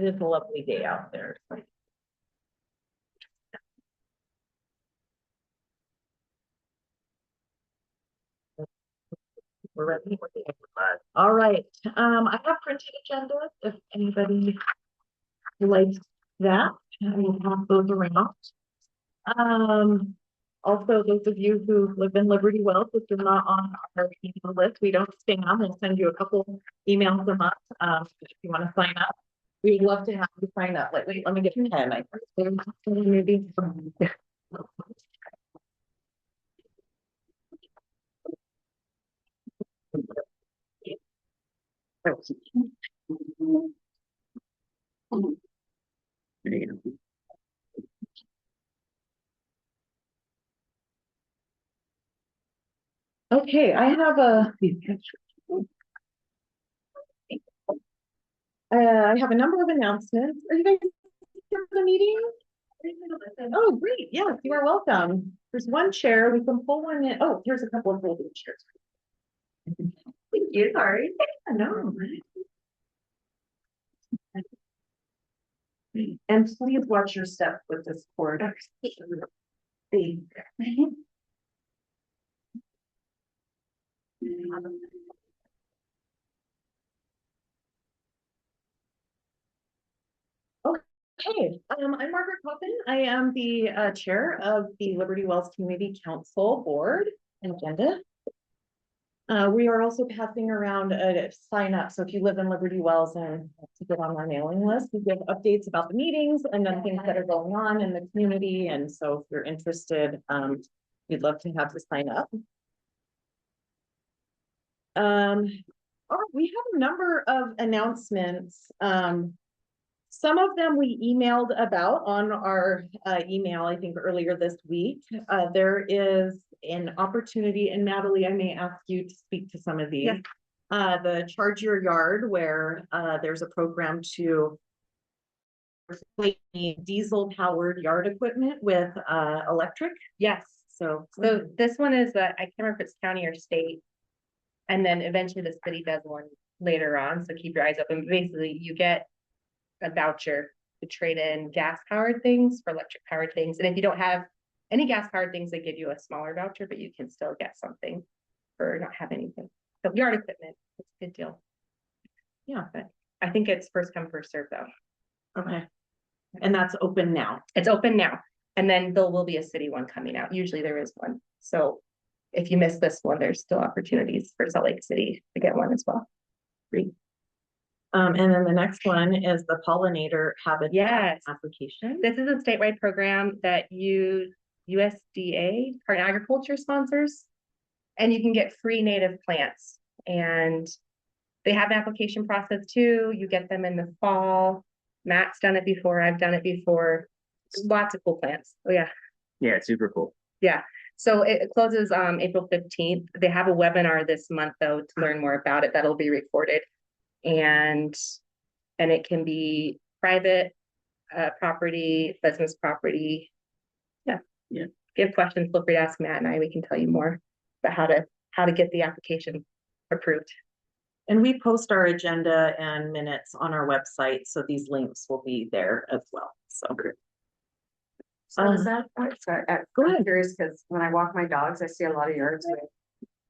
It is a lovely day out there. We're ready. All right. I have printed agendas if anybody likes that. I will pass those around. Also, those of you who live in Liberty Wells, if you're not on our email list, we don't spam. We'll send you a couple emails a month if you want to sign up. We would love to have you sign up. Like, wait, let me get a pen. I maybe. Okay, I have a number of announcements. Are you guys here for the meeting? Oh, great. Yes, you are welcome. There's one chair. We can pull one in. Oh, here's a couple of folding chairs. Thank you. Sorry. No. And please watch your step with this cord. Okay, I'm Margaret Coffin. I am the chair of the Liberty Wells Community Council Board and Agenda. We are also passing around a sign up. So if you live in Liberty Wells and to get on our mailing list, we give updates about the meetings and then things that are going on in the community. And so if you're interested, we'd love to have you sign up. We have a number of announcements. Some of them we emailed about on our email, I think earlier this week. There is an opportunity, and Natalie, I may ask you to speak to some of these. Yeah. The Charge Your Yard, where there's a program to replace diesel-powered yard equipment with electric. Yes. So this one is, I can't remember if it's county or state. And then eventually the city does one later on. So keep your eyes open. Basically, you get a voucher to trade in gas-powered things for electric-powered things. And if you don't have any gas-powered things, they give you a smaller voucher, but you can still get something for not having anything. So yard equipment, it's a good deal. Yeah, but I think it's first come, first serve though. Okay. And that's open now. It's open now. And then there will be a city one coming out. Usually there is one. So if you miss this one, there's still opportunities for Salt Lake City to get one as well. Free. And then the next one is the pollinator habitat application. This is a statewide program that USDA, Department of Agriculture sponsors, and you can get free native plants. And they have an application process too. You get them in the fall. Matt's done it before. I've done it before. Lots of cool plants. Oh yeah. Yeah, it's super cool. Yeah. So it closes April 15th. They have a webinar this month though to learn more about it. That'll be recorded. And it can be private property, business property. Yeah. If you have questions, feel free to ask Matt and I. We can tell you more about how to get the application approved. And we post our agenda and minutes on our website, so these links will be there as well. So great. So is that sorry, go ahead. I'm curious because when I walk my dogs, I see a lot of yards with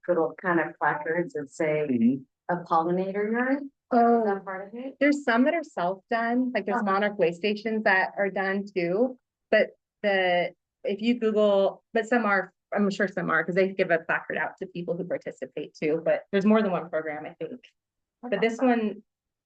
little kind of placards that say a pollinator yard. Oh, is that part of it? There's some that are self-done, like there's Monarch way stations that are done too. But if you Google, but some are, I'm sure some are, because they give a placard out to people who participate too. But there's more than one program, I think. Okay. But this one,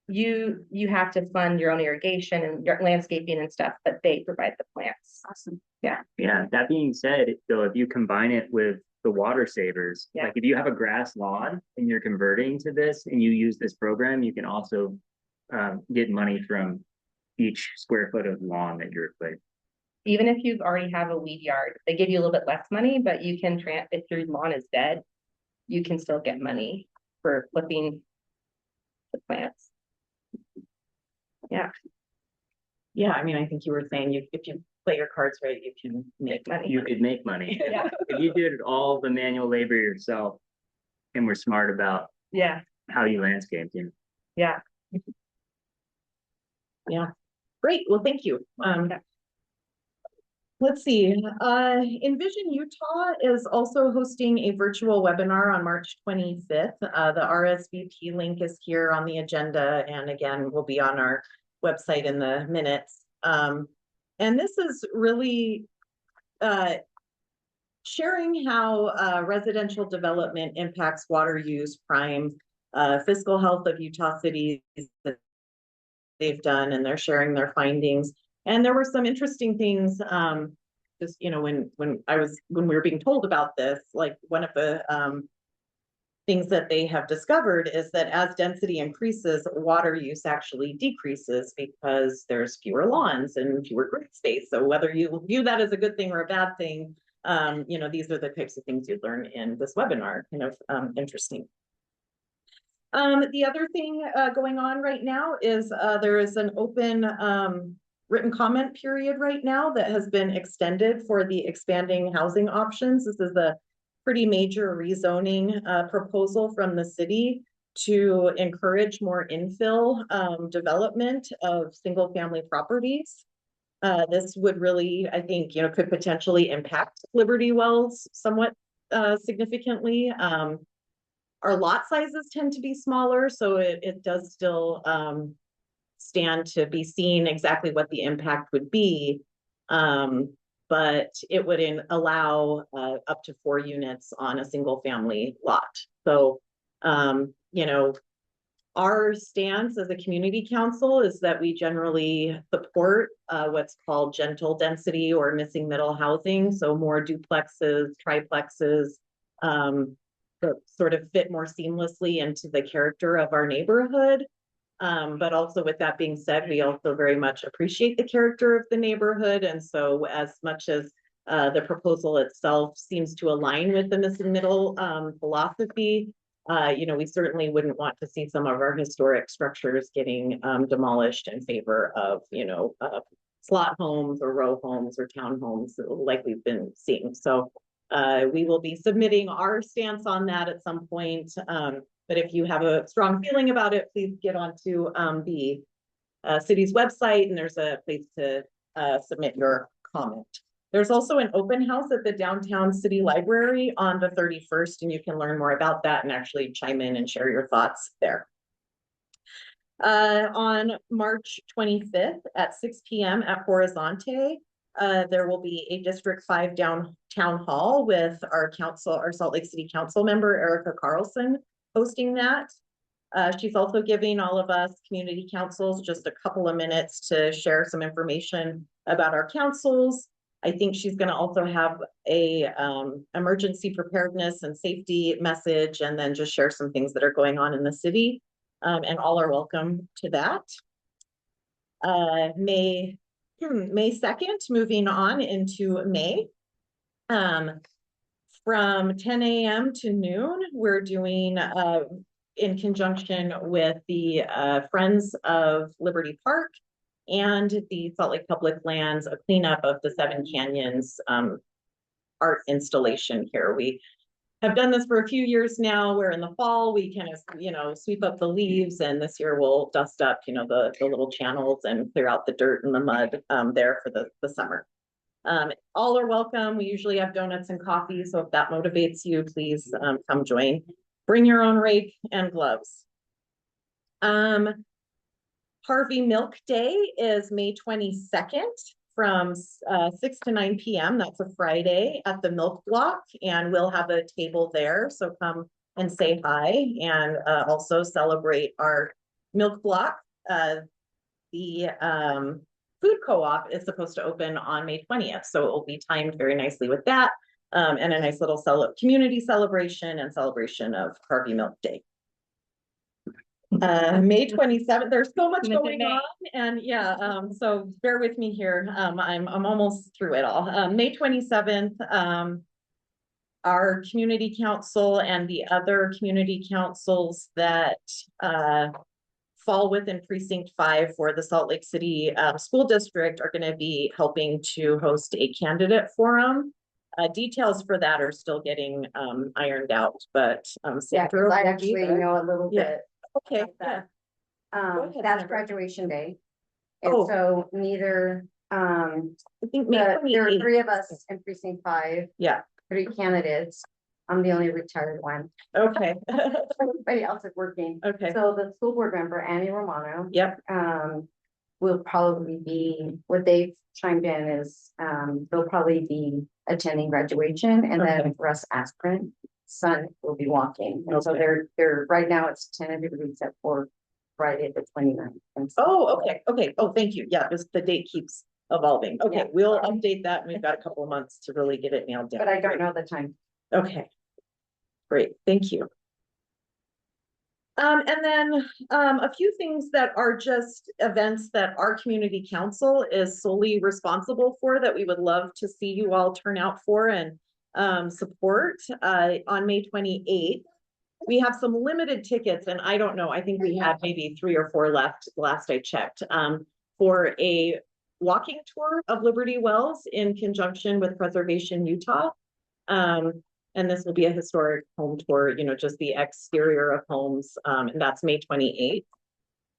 you have to fund your own irrigation and your landscaping and stuff, but they provide the plants. Awesome. Yeah. Yeah. That being said, though, if you combine it with the water savers, like if you have a grass lawn and you're converting to this and you use this program, you can also get money from each square foot of lawn that you replace. Even if you already have a weed yard, they give you a little bit less money, but you can if your lawn is dead, you can still get money for flipping the plants. Yeah. Yeah, I mean, I think you were saying if you play your cards right, you can make money. You could make money. Yeah. If you did all the manual labor yourself and were smart about how you landscape. Yeah. Yeah, great. Well, thank you. Let's see, Envision Utah is also hosting a virtual webinar on March 25th. The RSVP link is here on the agenda, and again, will be on our website in the minutes. And this is really sharing how residential development impacts water use, crime, fiscal health of Utah cities that they've done, and they're sharing their findings. And there were some interesting things, just, you know, when we were being told about this, like one of the things that they have discovered is that as density increases, water use actually decreases because there's fewer lawns and fewer green space. So whether you view that as a good thing or a bad thing, you know, these are the types of things you learn in this webinar. Kind of interesting. The other thing going on right now is there is an open written comment period right now that has been extended for the expanding housing options. This is a pretty major rezoning proposal from the city to encourage more infill development of single family properties. This would really, I think, you know, could potentially impact Liberty Wells somewhat significantly. Our lot sizes tend to be smaller, so it does still stand to be seen exactly what the impact would be. But it would allow up to 4 units on a single family lot. So, you know, our stance as a community council is that we generally support what's called gentle density or missing middle housing. So more duplexes, triplexes, that sort of fit more seamlessly into the character of our neighborhood. But also with that being said, we also very much appreciate the character of the neighborhood. And so as much as the proposal itself seems to align with the missing middle philosophy, you know, we certainly wouldn't want to see some of our historic structures getting demolished in favor of, you know, slot homes or row homes or townhomes like we've been seeing. So we will be submitting our stance on that at some point. But if you have a strong feeling about it, please get onto the city's website, and there's a place to submit your comment. There's also an open house at the downtown city library on the 31st, and you can learn more about that and actually chime in and share your thoughts there. On March 25th at 6 p.m. at Horizonte, there will be a District 5 downtown hall with our Salt Lake City Council member, Erica Carlson, hosting that. She's also giving all of us community councils just a couple of minutes to share some information about our councils. I think she's going to also have a emergency preparedness and safety message, and then just share some things that are going on in the city. And all are welcome to that. May 2nd, moving on into May. From 10 a.m. to noon, we're doing in conjunction with the Friends of Liberty Park and the Salt Lake Public Lands, a cleanup of the Seven Canyons art installation here. We have done this for a few years now, where in the fall we kind of, you know, sweep up the leaves, and this year we'll dust up, you know, the little channels and clear out the dirt and the mud there for the summer. All are welcome. We usually have donuts and coffee, so if that motivates you, please come join. Bring your own rake and gloves. Harvey Milk Day is May 22nd from 6 to 9 p.m. That's a Friday at the Milk Block, and we'll have a table there. So come and say hi, and also celebrate our Milk Block. The food co-op is supposed to open on May 20th, so it will be timed very nicely with that, and a nice little community celebration and celebration of Harvey Milk Day. May 27th, there's so much going on, and yeah, so bear with me here. I'm almost through it all. May 27th, our community council and the other community councils that fall within Precinct 5 for the Salt Lake City School District are going to be helping to host a candidate forum. Details for that are still getting ironed out, but Sandra, I actually know a little bit. Okay, that. yeah. That's graduation day, And Oh. so neither, I think May there are 28th. 3 of us in precinct 5. Yeah. 3 candidates. I'm the only retired one. Okay. Everybody else is working. Okay. So the school board member, Annie Romano, Yep. will probably be, what they've chimed in is, they'll probably be attending graduation, and Okay. then Russ Aspirin son will be walking. And so Okay. they're, right now it's tentatively set for Friday the 29th. And so- Oh, okay, okay. Oh, thank you. Yeah, this, the date keeps evolving. Okay, Yeah. we'll update that. and We've got a couple of months to really get it nailed down. But I don't know the time. Okay. Great, thank you. And then, a few things that are just events that our community council is solely responsible for that we would love to see you all turn out for and support on May 28th. We have some limited tickets, and I don't know, I think we had maybe 3 or 4 left last I checked, for a walking tour of Liberty Wells in conjunction with Preservation Utah. And this will be a historic home tour, you know, just the exterior of homes, and that's May 28th.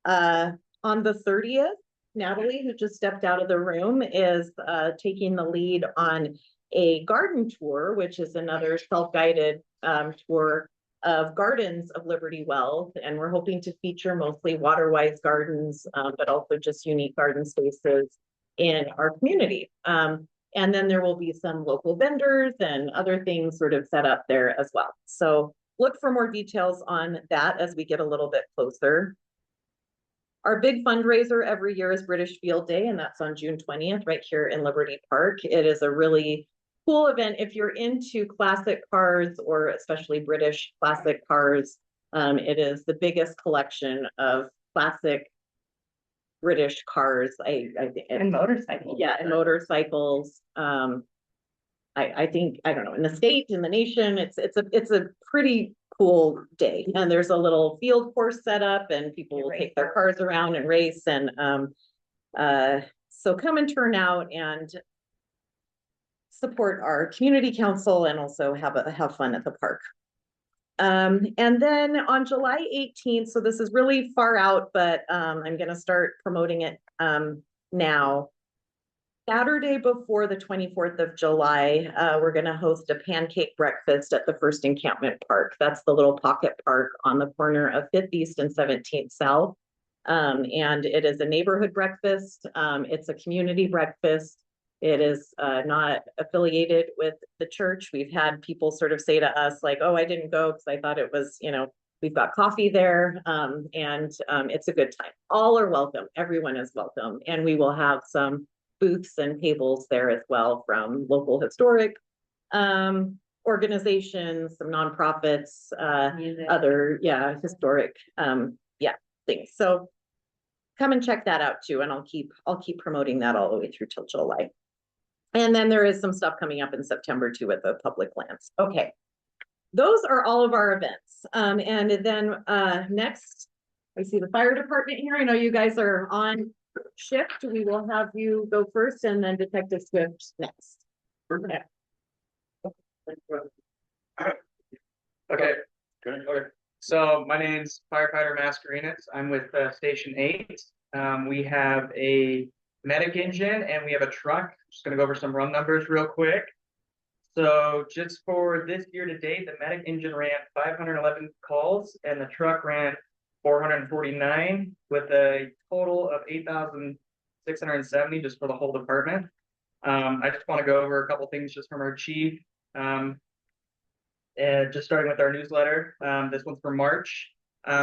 On the 30th, Natalie, who just stepped out of the room, is taking the lead on a garden tour, which is another self-guided tour of gardens of Liberty Wells. And we're hoping to feature mostly water-wise gardens, but also just unique garden spaces in our community. And then there will be some local vendors and other things sort of set up there as well. So look for more details on that as we get a little bit closer. Our big fundraiser every year is British Field Day, and that's on June 20th, right here in Liberty Park. It is a really cool event if you're into classic cars, or especially British classic cars. It is the biggest collection of classic British cars. And motorcycles. Yeah, and motorcycles. I think, I don't know, in the state, in the nation, it's a pretty cool day. And there's a little field course set up, and people will take their cars around and race. And so come and turn out and support our community council, and also have fun at the park. And then on July 18th, so this is really far out, but I'm going to start promoting it now. Saturday before the 24th of July, we're going to host a pancake breakfast at the First Encampment Park. That's the little pocket park on the corner of 5th East and 17th South. And it is a neighborhood breakfast. It's a community breakfast. It is not affiliated with the church. We've had people sort of say to us like, oh, I didn't go because I thought it was, you know, we've got coffee there. And it's a good time. All are welcome. Everyone is welcome. And we will have some booths and tables there as well from local historic organizations, some nonprofits, other, historic, things. So come and check that out too. And I'll keep promoting that all the way through till July. And then there is some stuff coming up in September too at the public lands. Okay. Those are all of our events. And then next, I see the fire department here. I know you guys are on shift. We will have you go first, and then Detective Swift next. Okay. Okay. So my name's Firefighter Mascarenas. I'm with Station 8. We have a medic engine and we have a truck. Just gonna go over some run numbers real quick. So just for this year to date, the medic engine ran 511 calls and the truck ran 449 with a total of 8,670 just for the whole department. I just want to go over a couple things just from our chief. And just starting with our newsletter. This one's for March.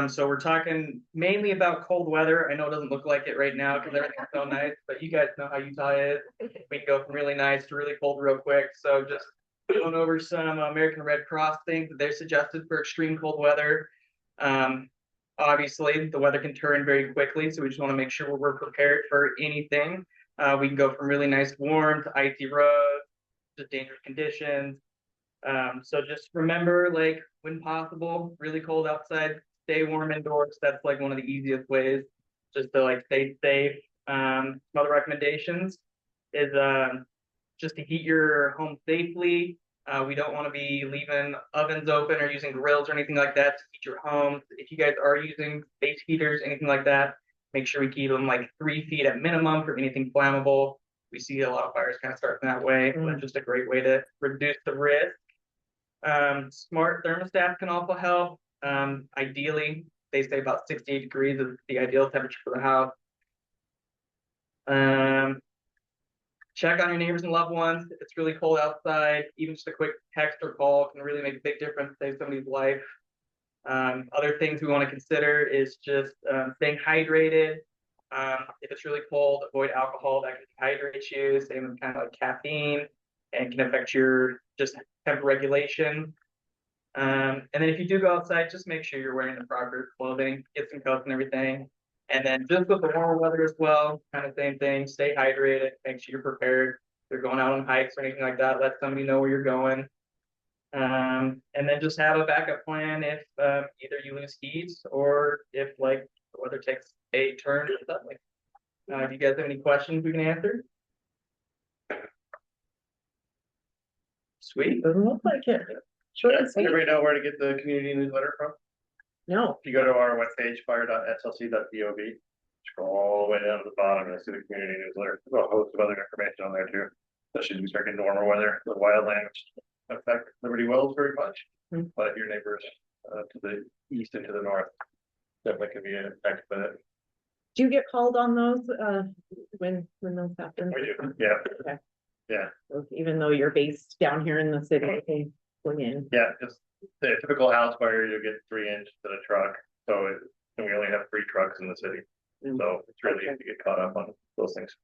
So we're talking mainly about cold weather. I know it doesn't look like it right now because everything's so nice, but you guys know how Utah is. We can go from really nice to really cold real quick. So just going over some American Red Cross things that they're suggested for extreme cold weather. Obviously, the weather can turn very quickly, so we just want to make sure we're prepared for anything. We can go from really nice warm to icy roads, to dangerous conditions. So just remember, like, when possible, really cold outside, stay warm indoors. That's like one of the easiest ways just to like stay safe. Some other recommendations is just to heat your home safely. We don't want to be leaving ovens open or using grills or anything like that to heat your home. If you guys are using space heaters, anything like that, make sure we keep them like 3 feet at minimum for anything flammable. We see a lot of fires kind of starting that way. That's just a great way to reduce the risk. Smart thermostat can also help. Ideally, they say about 68 degrees is the ideal temperature for the house. Check on your neighbors and loved ones. If it's really cold outside, even just a quick text or call can really make a big difference, save somebody's life. Other things we want to consider is just staying hydrated. If it's really cold, avoid alcohol that can dehydrate you. Same with kind of like caffeine and can affect your just temp regulation. And then if you do go outside, just make sure you're wearing the proper clothing, get some coats and everything. And then just with the warmer weather as well, kind of same thing, stay hydrated, make sure you're prepared. If you're going out on hikes or anything like that, let somebody know where you're going. And then just have a backup plan if either you lose heat or if like the weather takes a turn suddenly. If you guys have any questions we can answer. Sweet. Doesn't look like it. Short and sweet. Everybody know where to get the community newsletter from? No, If you go to our webpage, fire.slc.gov, scroll all the way down to the bottom and see the community newsletter. There's a host of other information on there too. Especially as we start getting warmer weather, the wildlands affect Liberty Wells very much, but your neighbors to the east and to the north definitely can be affected by it. do you get called on those, when those happen? We do, yeah. Okay. Yeah, Even though you're based down here in the city, okay, going in. yeah, just the typical house fire, you'll get 3 inch to the truck, so and we only have 3 trucks in the city. So it's really easy to get caught up on those things.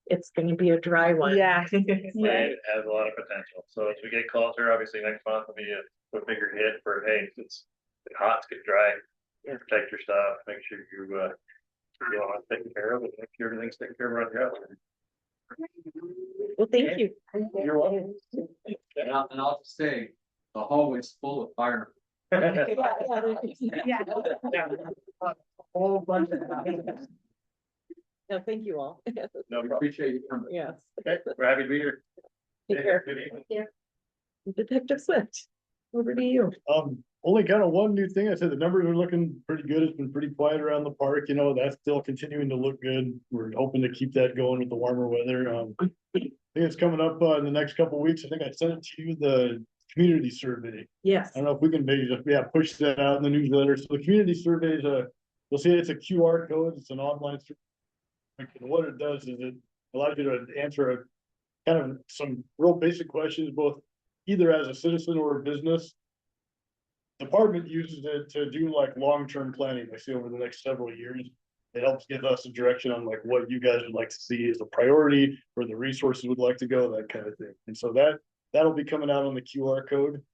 It's gonna be a dry one. Yeah. It has a lot of potential. So as we get closer, obviously next month will be a bigger hit for, hey, it's hot, it's get dry. Yeah. Protect your stuff, make sure you know, it's taken care of, and make sure everything's taken care of around your house. Well, thank you. You're welcome. And I'll just say, the hallway's full of fire. Yeah. Whole bunch of. No, thank you all. No We problem. appreciate you coming. Yes. Okay, we're happy to be here. Take care. Good evening. Detective Swift, over to you. Only kind of one new thing. I said the numbers are looking pretty good. It's been pretty quiet around the park. You know, that's still continuing to look good. We're hoping to keep that going with the warmer weather. I think it's coming up in the next couple of weeks. I think I sent it to you, the community survey. Yes. I don't know if we can maybe just, push that out in the newsletter. So the community survey is you'll see it's a QR code. It's an online survey. And what it does is it allows you to answer a kind of some real basic questions, both either as a citizen or a business. Department uses it to do like long-term planning. I see over the next several years. It helps give us a direction on like what you guys would like to see as a priority, where the resources would like to go, that kind of thing. And so that'll be coming out on the QR code.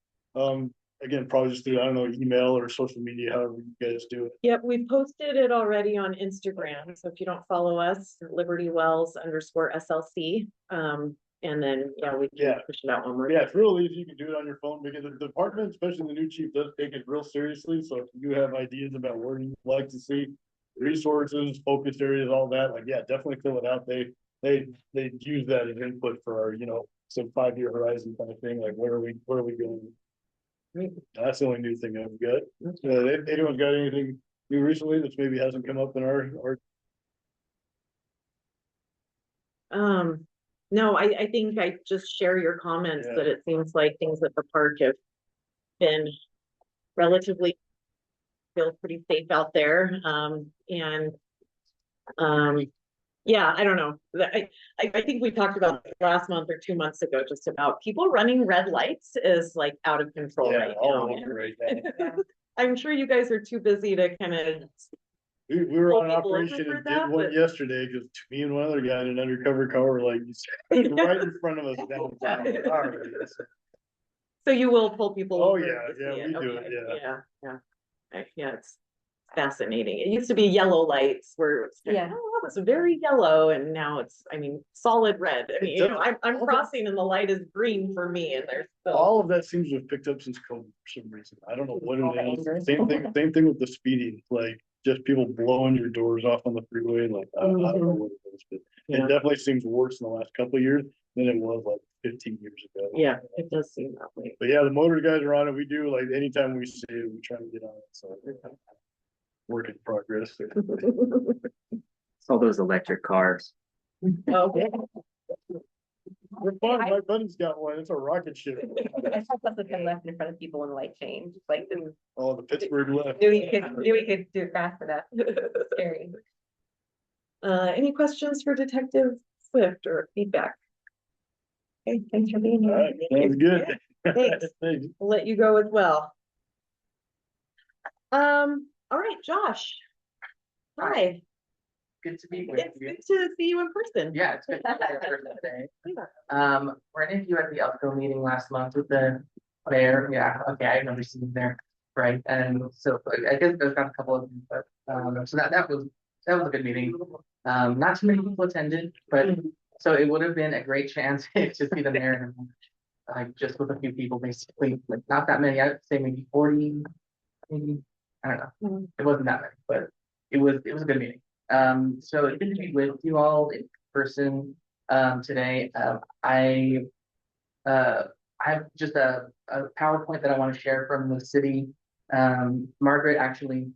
Again, probably just through, I don't know, email or social media, however you guys do it. Yep, we posted it already on Instagram. So if you don't follow us, LibertyWells_SLC. And then, we can push it out when we're. Yeah, it's real easy. You can do it on your phone because the department, especially the new chief, does take it real seriously. So if you have ideas about where you'd like to see resources, focus areas, all that, definitely fill it out. They use that as input for our, some 5-year horizon kind of thing. Like where are we going? That's the only new thing I've got. Anyone's got anything new recently that maybe hasn't come up in our No, I think I just share your comments that it seems like things at the park have been relatively feel pretty safe out there. I don't know. I think we talked about last month or 2 months ago, just about people running red lights is like out of control right now. I'm sure you guys are too busy to kind of. We were on an Pull people over operation for and that, did one but- yesterday because me and one other guy in an undercover car were like right in front of us downtown. All right. So you will pull people Oh, over. yeah, to yeah, see we do it, Okay, yeah. Yeah, it's fascinating. It used to be yellow lights where it's like, Yeah. oh, it's very yellow, and now it's, solid red. I mean, I'm all crossing and the light is green for me, and there's still. All of that seems to have picked up since COVID for some reason. I don't know what it is. Same thing with the speeding, like just people blowing your doors off on the freeway. Like, I don't know what it is, but Yeah. it definitely seems worse in the last couple of years than it was like 15 years ago. Yeah, it does seem that way. But yeah, the motor guys are on it. We do, like, anytime we see it, we try to get on it. So work in progress. It's all those electric cars. Okay. We're fine, my buddy's got one, it's a rocket ship. I saw something kind of left in front of people when the light changed, like, Oh, the Pittsburgh left. knew he could do it fast enough. Scary. Any questions for Detective Swift or feedback? Okay, thanks for being All right, here. sounds good. Thanks. Thanks. We'll let you go as well. All right, Josh. Hi, Good to be with it's you. good to see you in person. Yeah, it's good to be here today. Ran into you at the UPCO meeting last month with the mayor. Yeah, okay, I remember seeing you there, right? And so I guess there's got a couple of them, but so that was a good meeting. Not too many people attended, but so it would have been a great chance to see the mayor and like just with a few people, basically, like not that many. I'd say maybe 40, maybe I don't know. It wasn't that many, but it was a good meeting. So it's good to be with you all in person today. I have just a PowerPoint that I want to share from the city. Margaret, actually,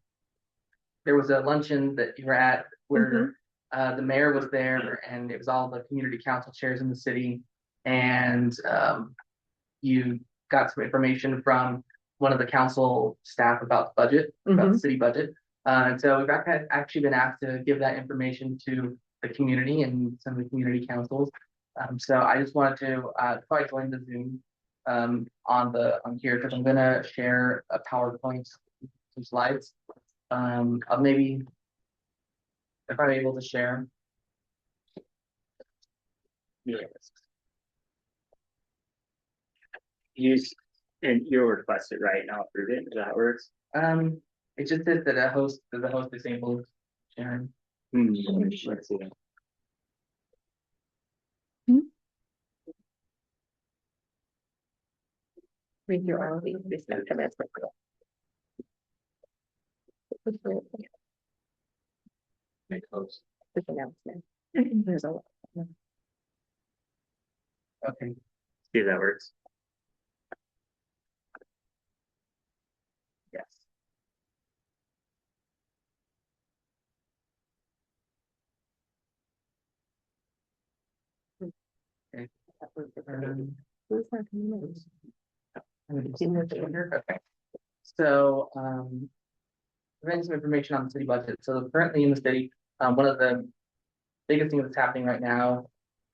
there was a luncheon that you were at where the mayor was there, and it was all the community council chairs in the city, and you got some information from one of the council staff about the budget, about the city budget. And so we've actually been asked to give that information to the community and some of the community councils. So I just wanted to probably join the Zoom on here because I'm gonna share a PowerPoint, some slides. I'll maybe if I'm able to share. Yeah. Use, and you'll request it, right? And I'll approve it, if that works. It just says that the host disabled, Sharon. Let's see. Read through all of these. This is the best. Make close. This announcement. There's a lot. Okay. See if that works. Yes. Okay. Okay. So, some information on the city budget. So currently in the city, one of the biggest things that's happening right now,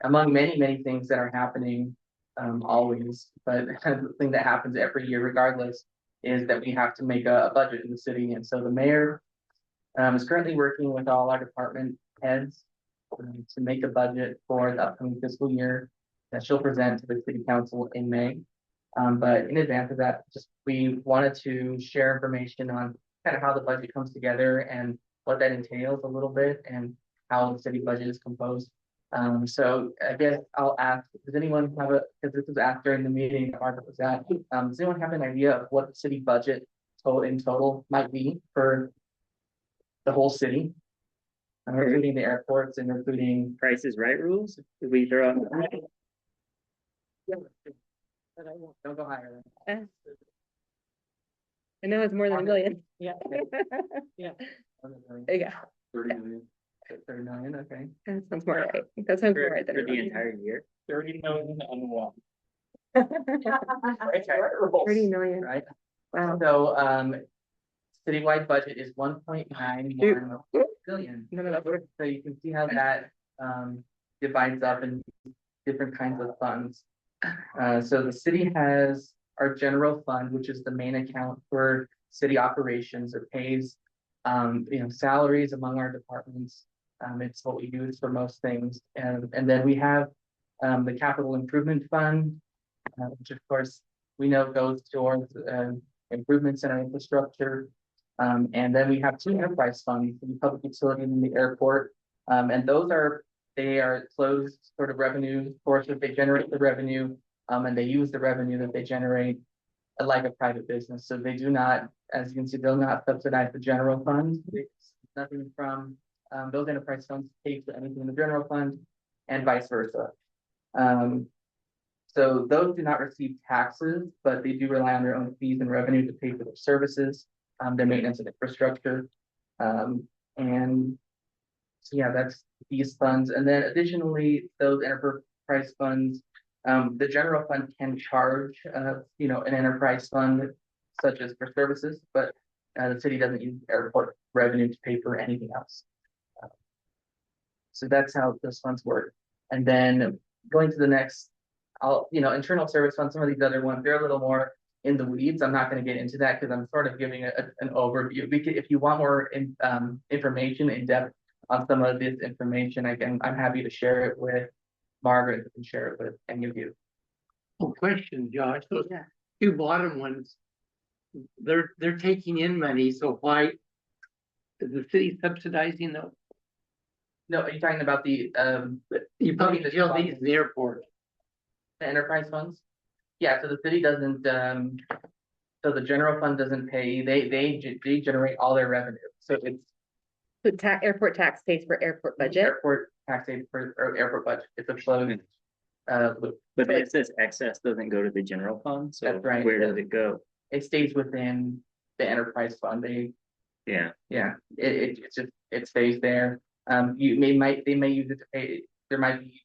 among many things that are happening, always, but the thing that happens every year regardless, is that we have to make a budget in the city. And so the mayor is currently working with all our department heads to make a budget for the upcoming fiscal year that she'll present to the city council in May. But in advance of that, just we wanted to share information on kind of how the budget comes together and what that entails a little bit and how the city budget is composed. So I guess I'll ask, does anyone have because this was asked during the meeting that Margaret was at, does anyone have an idea of what the city budget in total might be for the whole city? Including the airports and including. Price is Right rules? Did we throw out? But I won't, don't go higher than. I know it's more than a million. Yeah. Yeah. that. Yeah. 30 million. 30 million, okay. That sounds more right. That sounds more For right than the a million. entire year? 30 million and one. 30 million. Right, Wow. so, citywide budget is 1.91 billion. None of that works. So you can see how that, divides up in different kinds of funds. So the city has our general fund, which is the main account for city operations. It pays, salaries among our departments. It's what we use for most things. And then we have, the capital improvement fund, which of course we know goes towards, improvements in our infrastructure. And then we have two enterprise funds, the public utility and the airport. And they are closed sort of revenue sources. They generate the revenue, and they use the revenue that they generate like a private business. So they do not, as you can see, they'll not subsidize the general fund. It's nothing from those enterprise funds pay for anything in the general fund and vice versa. So those do not receive taxes, but they do rely on their own fees and revenue to pay for their services, their maintenance and infrastructure. And so yeah, that's these funds. And then additionally, those enterprise funds, the general fund can charge, you know, an enterprise fund such as for services, but the city doesn't use airport revenue to pay for anything else. So that's how those funds work. And then going to the next, internal service funds, some of these other ones, they're a little more in the weeds. I'm not going to get into that because I'm sort of giving an overview. If you want more information in depth on some of this information, I'm happy to share it with Margaret, who can share it with any of you. Oh, question, Josh, those two bottom ones, they're taking in money, so why is the city subsidizing those? No, are you talking about the You probably feel these in the airport. the enterprise funds? Yeah, so the city doesn't, so the general fund doesn't pay, they generate all their revenue. So it's So airport tax pays for airport budget. airport tax aid for, or airport budget. It's a closed loop. But it says excess doesn't go to the general fund, so That's right. where does it go? It stays within the enterprise fund. Yeah, It stays there. They may use it to pay, there might be,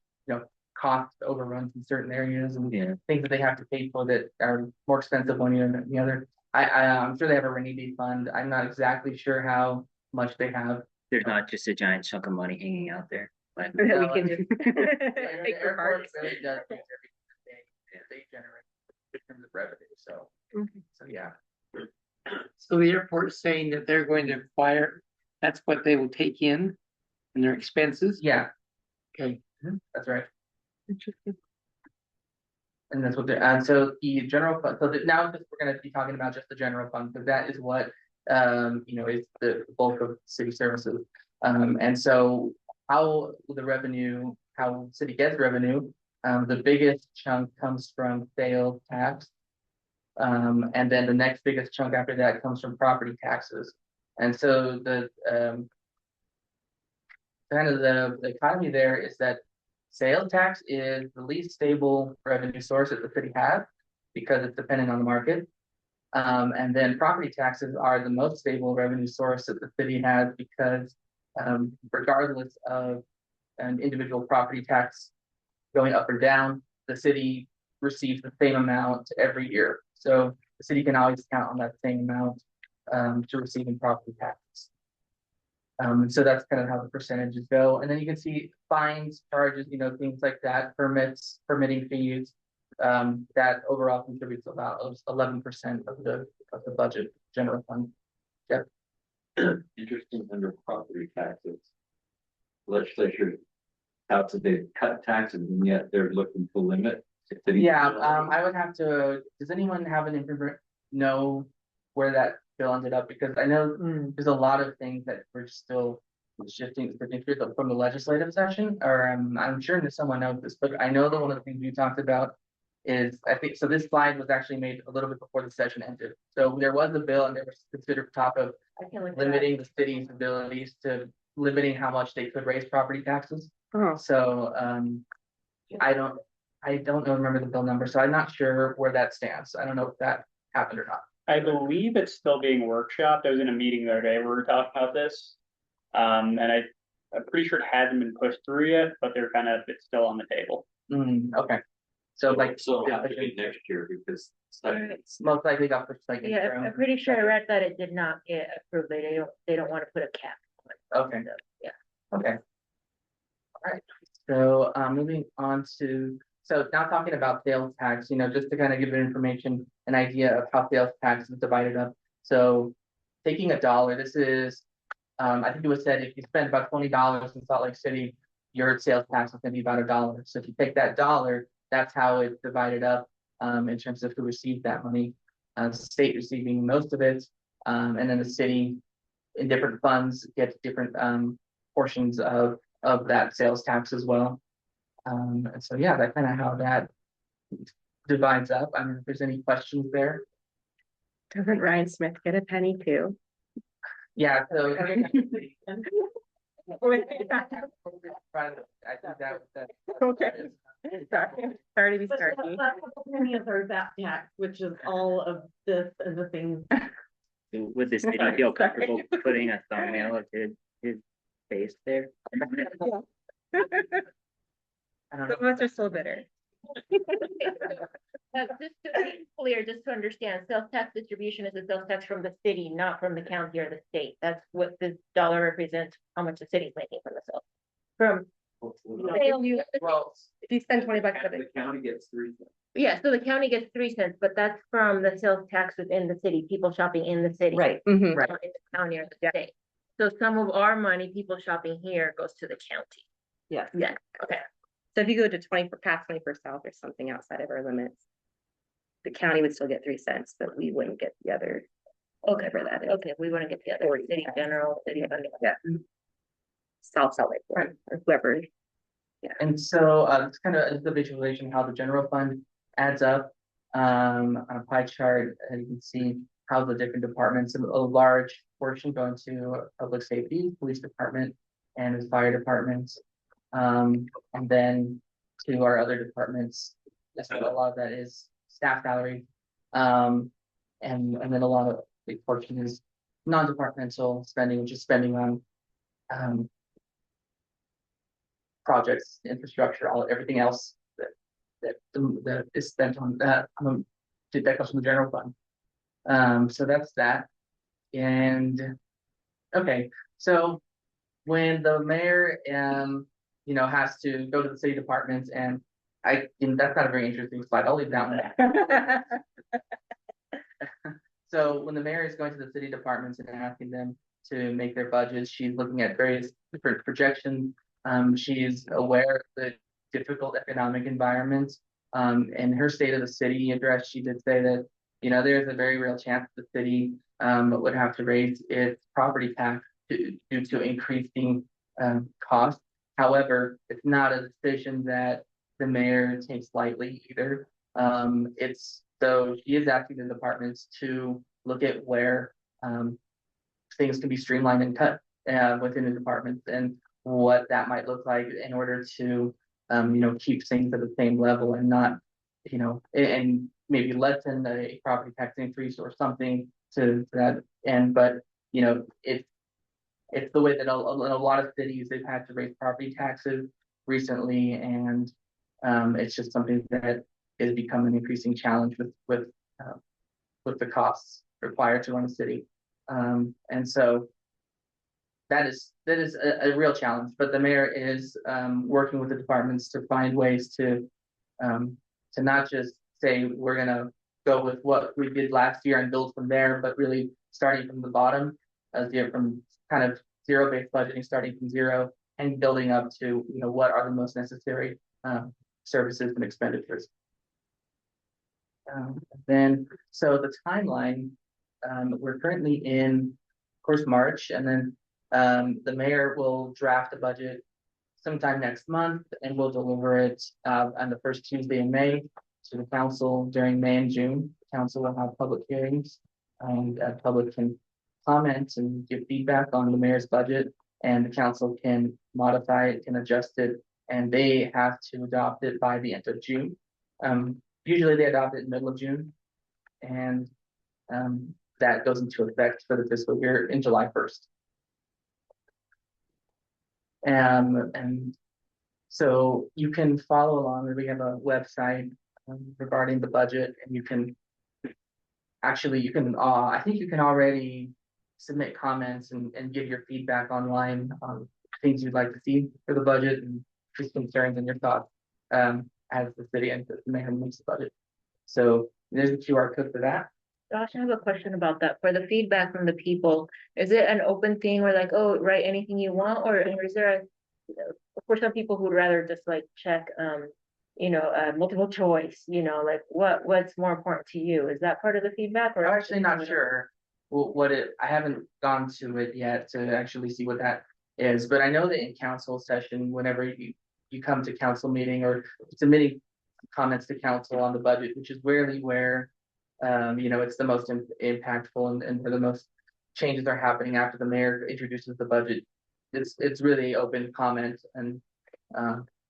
cost overruns in certain areas and yeah. things that they have to pay for that are more expensive one year than the other. I'm sure they have a rainy day fund. I'm not exactly sure how much they have. There's not just a giant chunk of money hanging out there. Like, That we No, can it- just The take for airport parts. really does use everything they generate in terms of revenue, so yeah. So the airport's saying that they're going to acquire, that's what they will take in their expenses? Yeah, Okay. that's right. And that's what and so the general fund, now we're gonna be talking about just the general fund, because that is what, is the bulk of city services. And so how city gets revenue, the biggest chunk comes from sales tax. And then the next biggest chunk after that comes from property taxes. And so the kind of the economy there is that sales tax is the least stable revenue source that the city has because it's dependent on the market. And then property taxes are the most stable revenue source that the city has because regardless of an individual property tax going up or down, the city receives the same amount every year. So the city can always count on that same amount to receive in property taxes. So that's kind of how the percentages go. And then you can see fines, charges, things like that, permits, permitting fees. That overall contributes about 11% of the budget general fund. Yep. Interesting under property taxes. Legislature out to they cut taxes and yet they're looking to limit. Yeah, I would have to, does anyone have know where that bill ended up? Because I know there's a lot of things that we're still shifting from the legislative session, or I'm sure that someone knows this, but I know that one of the things we talked about is, I think, so this slide was actually made a little bit before the session ended. So there was a bill and there was considered top of limiting the city's abilities to limiting how much they could raise property taxes. Oh. So, I don't remember the bill number, so I'm not sure where that stands. I don't know if that happened or not. I believe it's still being workshopped. I was in a meeting the other day where we were talking about this. And I'm pretty sure it hasn't been pushed through yet, but it's still on the table. Okay. So Yeah, maybe next year because it's most likely got pushed like. Yeah, I'm pretty sure I read that it did not get approved. They don't want to put a cap. Okay. Yeah. Okay. All right. So moving on to, so now talking about sales tax, just to kind of give you information, an idea of how sales tax is divided up. So taking $1, this is, I think it was said if you spend about $20 in Salt Lake City, your sales tax is going to be about $1. So if you take that dollar, that's how it's divided up in terms of who received that money. The state receiving most of it, and then the city in different funds gets different portions of that sales tax as well. And so yeah, that's kind of how that divides up. I mean, if there's any questions there. Doesn't Ryan Smith get a penny too? Yeah, so. I think that. Okay. Sorry to be But snarky. that's penny of our VAT tax, which is all of this and the things Would the city feel comfortable putting a thumbnail of his face there? Some of us are still bitter. Just to be clear, just to understand, sales tax distribution is a sales tax from the city, not from the county or the state. That's what this dollar represents, how much the city's making from the sales. From, Well, If you spend 20 bucks, The county gets 3 cents. yeah, so the county gets 3 cents, but that's from the sales tax within the city, people shopping in the city. Right. Not in the county or the state. So some of our money, people shopping here goes to the county. Yeah. Yeah, okay. So if you go to 20 for past 21st South or something outside of our limits, the county would still get 3 cents, but we wouldn't get the other. Okay, Whatever that is. okay, we want to get the other city general, city funding. Yeah. South Lake, or whoever. and so, it's kind of the visualization, how the general fund adds up. On a pie chart, and you can see how the different departments, a large portion going to public safety, police department, and the fire department. And then to our other departments, that's what a lot of that is staff salary. And then a lot of big portion is non-departmental spending, which is spending on projects, infrastructure, everything else that is spent on that. That comes from the general fund. So that's that. And okay, so when the mayor has to go to the city departments, and that's not a very interesting slide. I'll leave that one. So when the mayor is going to the city departments and asking them to make their budgets, she's looking at various different projections. She's aware of the difficult economic environment. In her State of the City address, she did say that, there's a very real chance the city would have to raise its property tax due to increasing costs. However, it's not a decision that the mayor takes lightly either. So she is asking the departments to look at where things can be streamlined and cut within the departments, and what that might look like in order to keep things at the same level, and not and maybe lessen a property tax increase or something to that end. But it's the way that in a lot of cities they've had to raise property taxes recently, and it's just something that is becoming an increasing challenge with the costs required to run a city. And so that is a real challenge, but the mayor is working with the departments to find ways to not just say we're gonna go with what we did last year and build from there, but really starting from the bottom, from kind of zero-based budgeting, starting from zero and building up to what are the most necessary services and expenditures. So the timeline, we're currently in, of course, March, and then the mayor will draft a budget sometime next month, and we'll deliver it on the first Tuesday in May to the council during May and June. The council will have public hearings, and public can comment and give feedback on the mayor's budget, and the council can modify it, can adjust it, and they have to adopt it by the end of June. Usually they adopt it in the middle of June, and that goes into effect for the fiscal year in July 1st. And so you can follow along. We have a website regarding the budget, and you can I think you can already submit comments and give your feedback online on things you'd like to see for the budget, and just concerns and your thoughts as the city and the mayor makes the budget. So there's a QR code for that. Josh, I have a question about that. For the feedback from the people, is it an open thing where like, oh, write anything you want, or is there for some people who'd rather just like check, multiple choice, like what's more important to you? Is that part of the feedback, or? I'm actually not sure I haven't gone to it yet to actually see what that is, but I know that in council session, whenever you come to council meeting or submitting comments to council on the budget, which is rarely where it's the most impactful and where the most changes are happening after the mayor introduces the budget. It's really open comment, and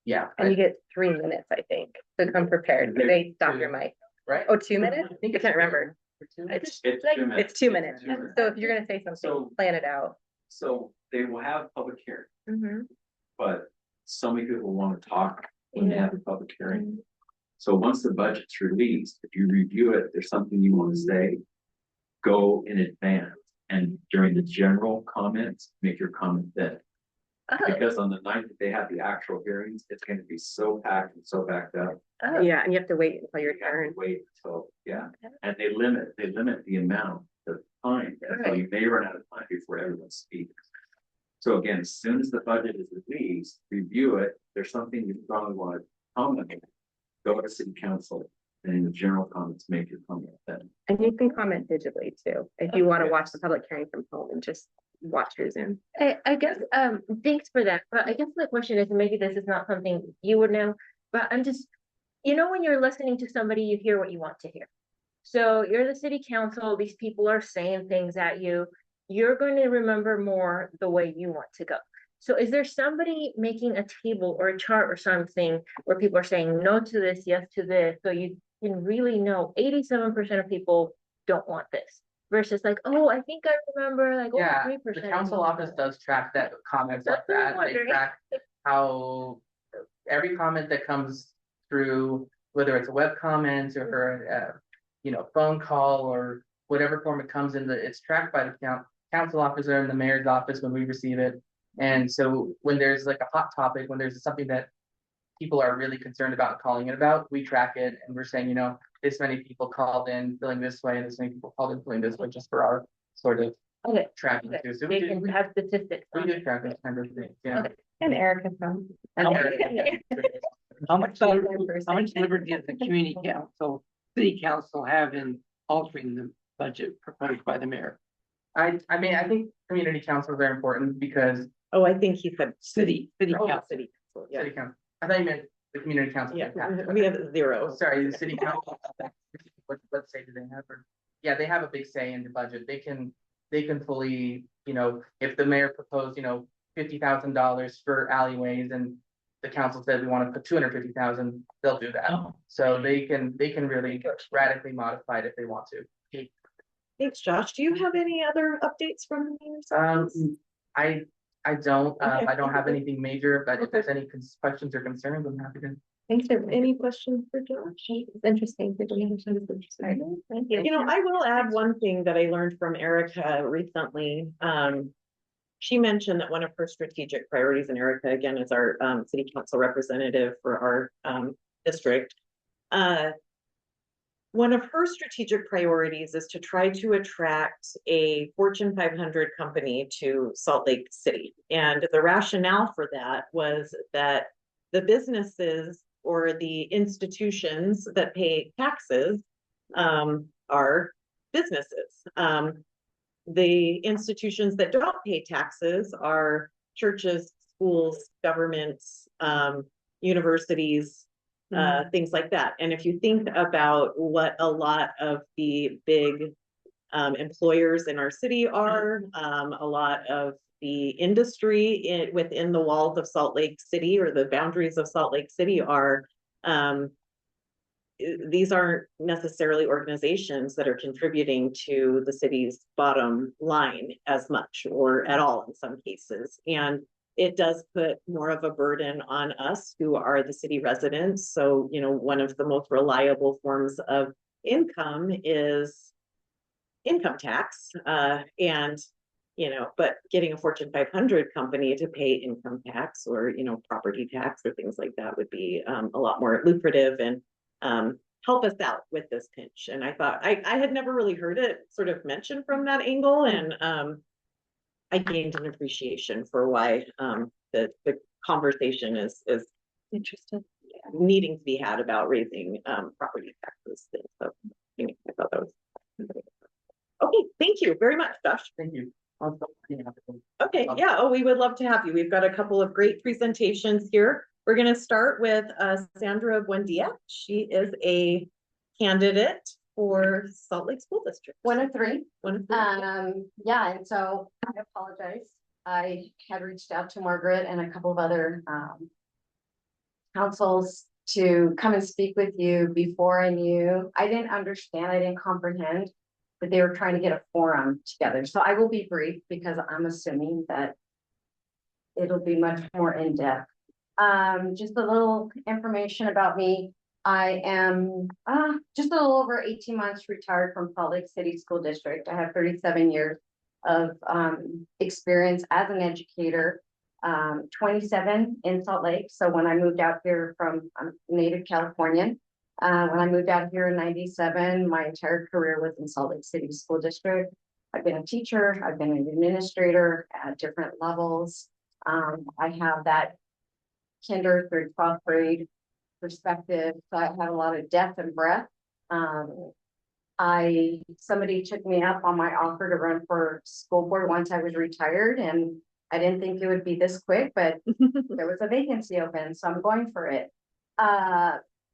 yeah. And you get 3 minutes, I think, to come prepared. They stop your mic. Right? Oh, 2 minutes? I think I can't remember. It's It's like, 2 minutes. it's 2 minutes. It's 2 minutes. So if you're gonna say something, So- plan it out. So they will have public hearing, Mm-hmm. but so many people want to talk when they have a public hearing. Mm-hmm. So once the budget's released, if you review it, there's something you want to say, go in advance. And during the general comments, make your comment then. Oh, Because on the night that they have the actual hearings, it's going to be so packed and so backed up. oh. Yeah, and you have to wait until your You have to turn. wait until, yeah, Okay. and they limit the amount of time, so you may run out of time before everyone speaks. So again, as soon as the budget is released, review it, there's something you strongly want to comment, on, go to city council, and in the general comments, make your comment then. And you can comment digitally too, if you want to watch the public hearing from home and just watch your Zoom. I guess, thanks for that, but I guess the question is, maybe this is not something you would know, but I'm just, when you're listening to somebody, you hear what you want to hear. So you're the city council, these people are saying things at you, you're going to remember more the way you want to go. So is there somebody making a table or a chart or something where people are saying no to this, yes to this, so you can really know 87% of people don't want this? Versus like, oh, I think I remember, like, Yeah, oh, the 3%. council office does track that comments like That's what I'm that. They wondering. track how every comment that comes through, whether it's a web comment or phone call or whatever form it comes in, it's tracked by the council officer and the mayor's office when we receive it. And so when there's like a hot topic, when there's something that people are really concerned about calling it about, we track it and we're saying, this many people called in feeling this way, and this many people called in feeling this way, just for our sort of Okay, tracking okay. too. So They we can do, have statistics. we on do it. track those kind of things, yeah. Okay. And Erica from. And How much liberty does the community council, city council have in altering the budget proposed by the mayor? I mean, I think community councils are important because Oh, I think he said City oh, council. city council, yeah. city council, I thought you meant the community council. Yeah, we have 0. Sorry, the city council, what say do they have? Yeah, they have a big say in the budget. They can fully, if the mayor proposed, $50,000 for alleyways and the council said we want to put 250,000, they'll do that. Oh. So they can really radically modify it if they want to. Thanks, Josh. Do you have any other updates from the mayor's office? I don't, Okay. I don't have anything major, but if Okay. there's any questions or concerns, I'm happy to. Thanks. Any questions for Josh? It's interesting. Thank you. I will add one thing that I learned from Erica recently. She mentioned that one of her strategic priorities, and Erica again is our city council representative for our district. One of her strategic priorities is to try to attract a Fortune 500 company to Salt Lake City. And the rationale for that was that the businesses or the institutions that pay taxes are businesses. The institutions that don't pay taxes are churches, schools, governments, universities, things like that. And if you think about what a lot of the big employers in our city are, a lot of the industry within the walls of Salt Lake City or the boundaries of Salt Lake City are, these aren't necessarily organizations that are contributing to the city's bottom line as much or at all in some cases. And it does put more of a burden on us who are the city residents. So, one of the most reliable forms of income is income tax. But getting a Fortune 500 company to pay income tax or, property tax or things like that would be a lot more lucrative and help us out with this pinch. And I thought I had never really heard it sort of mentioned from that angle. And I gained an appreciation for why the conversation is Interesting. needing to be had about raising property taxes. So I thought that was okay. Thank you very much, Josh. Thank you. Okay, yeah, we would love to have you. We've got a couple of great presentations here. We're going to start with Sandra Buendia. She is a candidate for Salt Lake School District. One of three. One of three. Yeah, and so I apologize. I had reached out to Margaret and a couple of other councils to come and speak with you before I knew. I didn't understand, I didn't comprehend that they were trying to get a forum together. So I will be brief because I'm assuming that it'll be much more in-depth. Just a little information about me. I am just a little over 18 months retired from Salt Lake City School District. I have 37 years of experience as an educator, 27 in Salt Lake. So when I moved out here from, I'm native Californian. When I moved out here in 97, my entire career was in Salt Lake City School District. I've been a teacher, I've been an administrator at different levels. I have that kinder through 12th grade perspective. So I have a lot of depth and breadth. Somebody took me up on my offer to run for school board once I was retired, and I didn't think it would be this quick, but there was a vacancy open, so I'm going for it.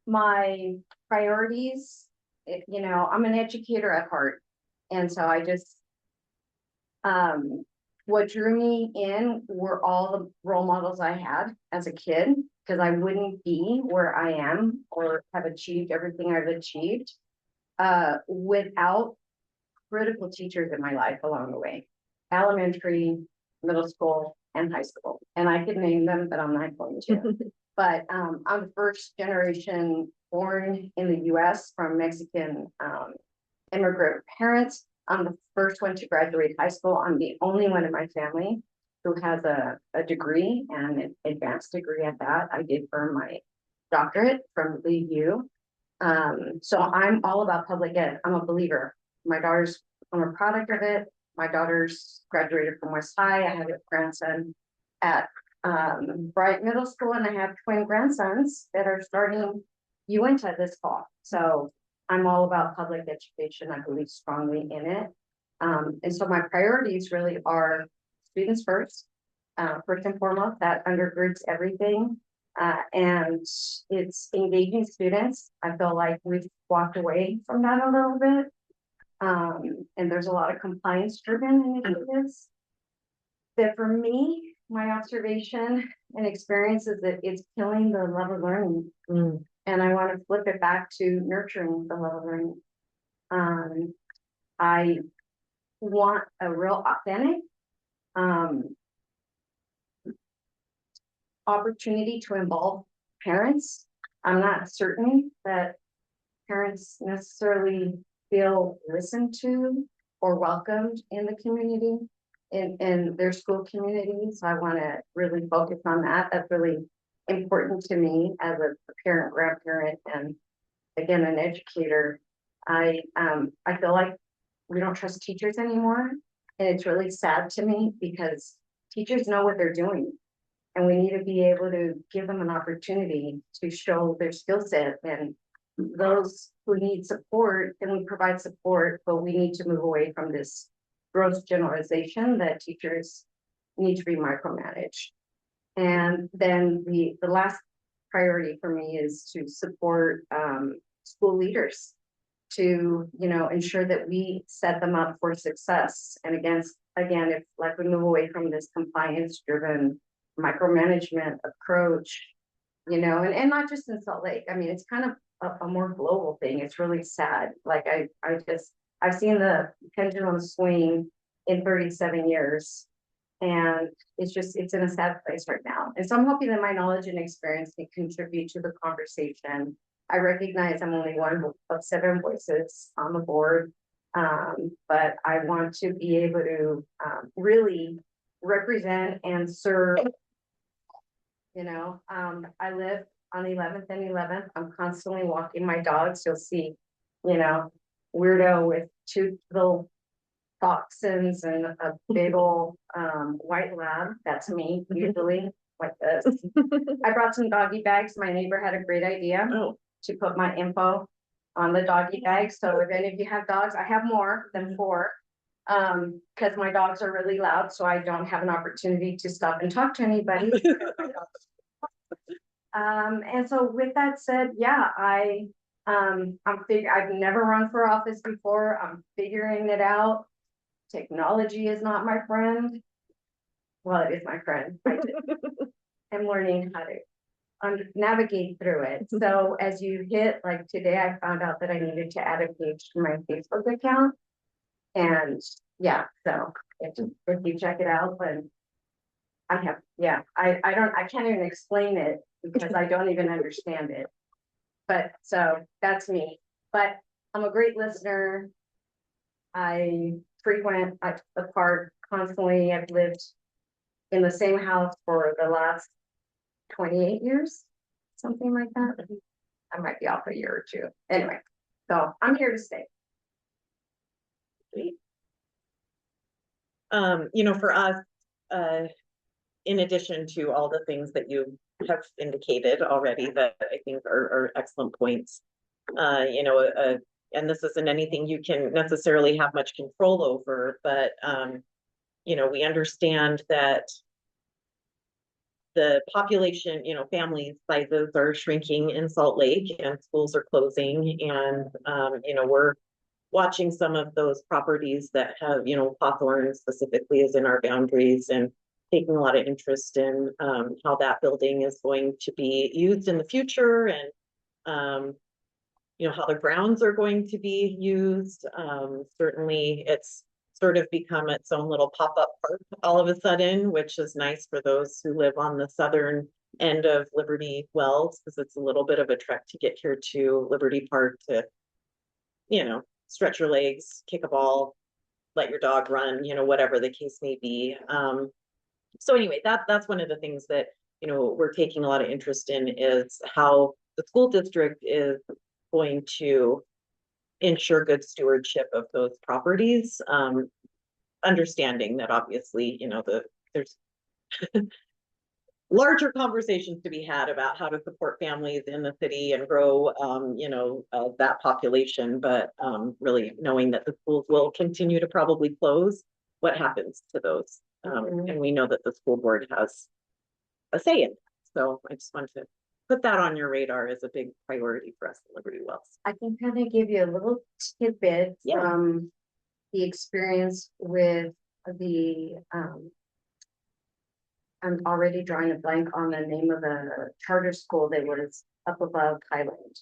My priorities, I'm an educator at heart. And so I just, what drew me in were all the role models I had as a kid, because I wouldn't be where I am or have achieved everything I've achieved without critical teachers in my life along the way, elementary, middle school, and high school. And I could name them, but I'm not going to. But I'm the first generation born in the US from Mexican immigrant parents. I'm the first one to graduate high school. I'm the only one in my family who has a degree and an advanced degree at that. I did earn my doctorate from Lee U. So I'm all about public ed. I'm a believer. I'm a product of it. My daughter's graduated from West High. I have a grandson at Bryant Middle School, and I have twin grandsons that are starting Uinta this fall. So I'm all about public education. I believe strongly in it. And so my priorities really are students first and foremost. That undergirds everything. And it's engaging students. I feel like we've walked away from that a little bit. And there's a lot of compliance driven initiatives. That for me, my observation and experience is that it's killing the love of learning. And I want to flip it back to nurturing the love of learning. I want a real authentic opportunity to involve parents. I'm not certain that parents necessarily feel listened to or welcomed in the community, in their school communities. I want to really focus on that. That's really important to me as a parent, grandparent, and again, an educator. I feel like we don't trust teachers anymore. And it's really sad to me because teachers know what they're doing. And we need to be able to give them an opportunity to show their skill set. And those who need support, and we provide support, but we need to move away from this gross generalization that teachers need to be micromanaged. And then the last priority for me is to support school leaders to, ensure that we set them up for success. And again, if like we move away from this compliance driven micromanagement approach, and not just in Salt Lake. I mean, it's kind of a more global thing. It's really sad. Like I've seen the pendulum swing in 37 years. And it's in a sad place right now. And so I'm hoping that my knowledge and experience can contribute to the conversation. I recognize I'm only one of 7 voices on the board, but I want to be able to really represent and serve. I live on 11th and 11th. I'm constantly walking my dogs. You'll see, weirdo with 2 little dachshunds and a big old white lab. That's me usually, like this. I brought some doggy bags. My neighbor had a great idea to put my info on the doggy bag. So if any of you have dogs, I have more than 4 because my dogs are really loud, so I don't have an opportunity to stop and talk to anybody. And so with that said, yeah, I've never run for office before. I'm figuring it out. Technology is not my friend. Well, it is my friend. I'm learning how to navigate through it. So as you hit, like today, I found out that I needed to add a page to my Facebook account. And yeah, so if you check it out, but I have, yeah, I can't even explain it because I don't even understand it. But so that's me, but I'm a great listener. I frequent the park constantly. I've lived in the same house for the last 28 years, something like that. I might be off a year or two. Anyway, so I'm here to stay. You know, for us, in addition to all the things that you have indicated already that I think are excellent points, you know, and this isn't anything you can necessarily have much control over, but, you know, we understand that the population, you know, family sizes are shrinking in Salt Lake and schools are closing and, you know, we're watching some of those properties that have, you know, Hawthorne specifically is in our boundaries and taking a lot of interest in how that building is going to be used in the future and, you know, how the grounds are going to be used. Certainly it's sort of become its own little pop-up park all of a sudden, which is nice for those who live on the southern end of Liberty Wells, because it's a little bit of a trek to get here to Liberty Park to, you know, stretch your legs, kick a ball, let your dog run, you know, whatever the case may be. So anyway, that's one of the things that, you know, we're taking a lot of interest in is how the school district is going to ensure good stewardship of those properties. Understanding that obviously, you know, there's larger conversations to be had about how to support families in the city and grow, you know, that population, but really knowing that the schools will continue to probably close, what happens to those? And we know that the school board has a say in it. So I just want to put that on your radar as a big priority for us at Liberty Wells. I can kind of give you a little tidbit from the experience with the, I'm already drawing a blank on the name of the charter school that was up above Highland.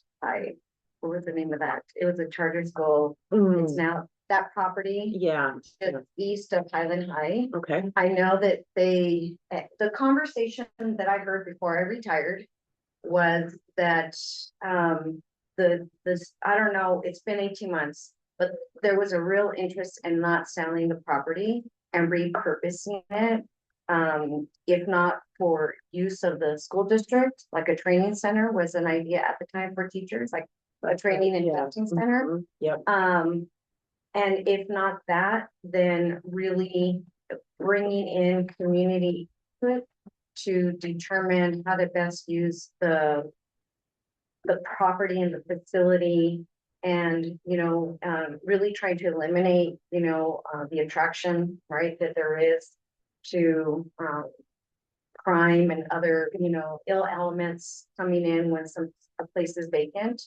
What was the name of that? It was a charter school. It's now that property. Yeah. Just east of Highland High. Okay. I know that the conversation that I heard before I retired was that, I don't know, it's been 18 months, but there was a real interest in not selling the property and repurposing it. If not for use of the school district, like a training center was an idea at the time for teachers, like a training and testing center. Yep. And if not that, then really bringing in community input to determine how to best use the property and the facility and, you know, really trying to eliminate, you know, the attraction, right, that there is to crime and other, you know, ill elements coming in when a place is vacant.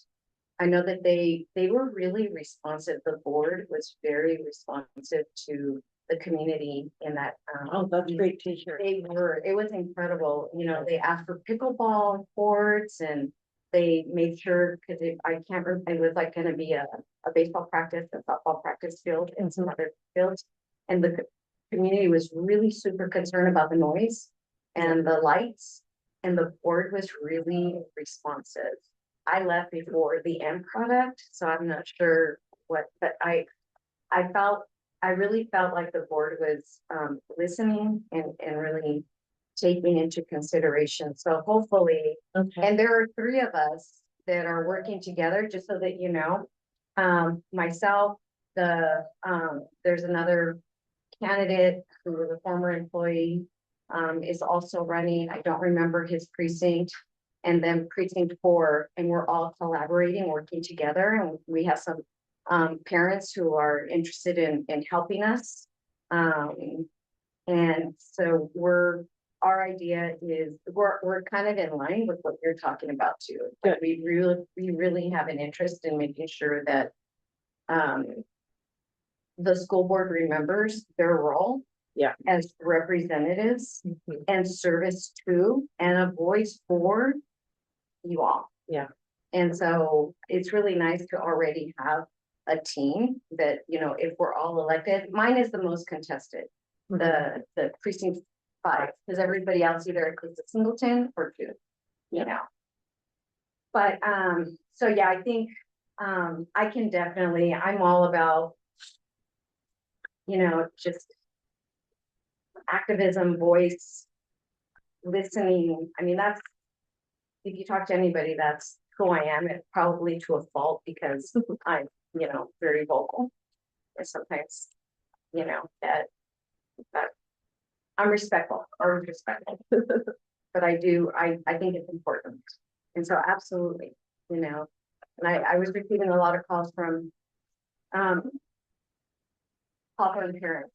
I know that they were really responsive. The board was very responsive to the community in that. Oh, that's great to hear. It was incredible. You know, they asked for pickleball courts and they made sure, because I can't remember, it was like gonna be a baseball practice, a softball practice field and some other fields. And the community was really super concerned about the noise and the lights, and the board was really responsive. I left before the end product, so I'm not sure what, but I really felt like the board was listening and really taking into consideration. So hopefully, and there are 3 of us that are working together, just so that you know. Myself, there's another candidate who was a former employee, is also running. I don't remember his precinct. And then precinct 4, and we're all collaborating, working together, and we have some parents who are interested in helping us. And so our idea is we're kind of in line with what you're talking about too. But we really have an interest in making sure that the school board remembers their role as representatives and service to and a voice for you all. Yeah. And so it's really nice to already have a team that, you know, if we're all elected, mine is the most contested. The precinct 5, because everybody else either is a singleton or 2, you know. But, so yeah, I think, I can definitely, I'm all about, you know, just activism, voice, listening. I mean, that's, if you talk to anybody, that's who I am. It's probably to a fault because I'm, you know, very vocal. And sometimes, you know, that I'm respectful or respectful. But I think it's important. And so absolutely, you know, and I was receiving a lot of calls from Hawthorne parents.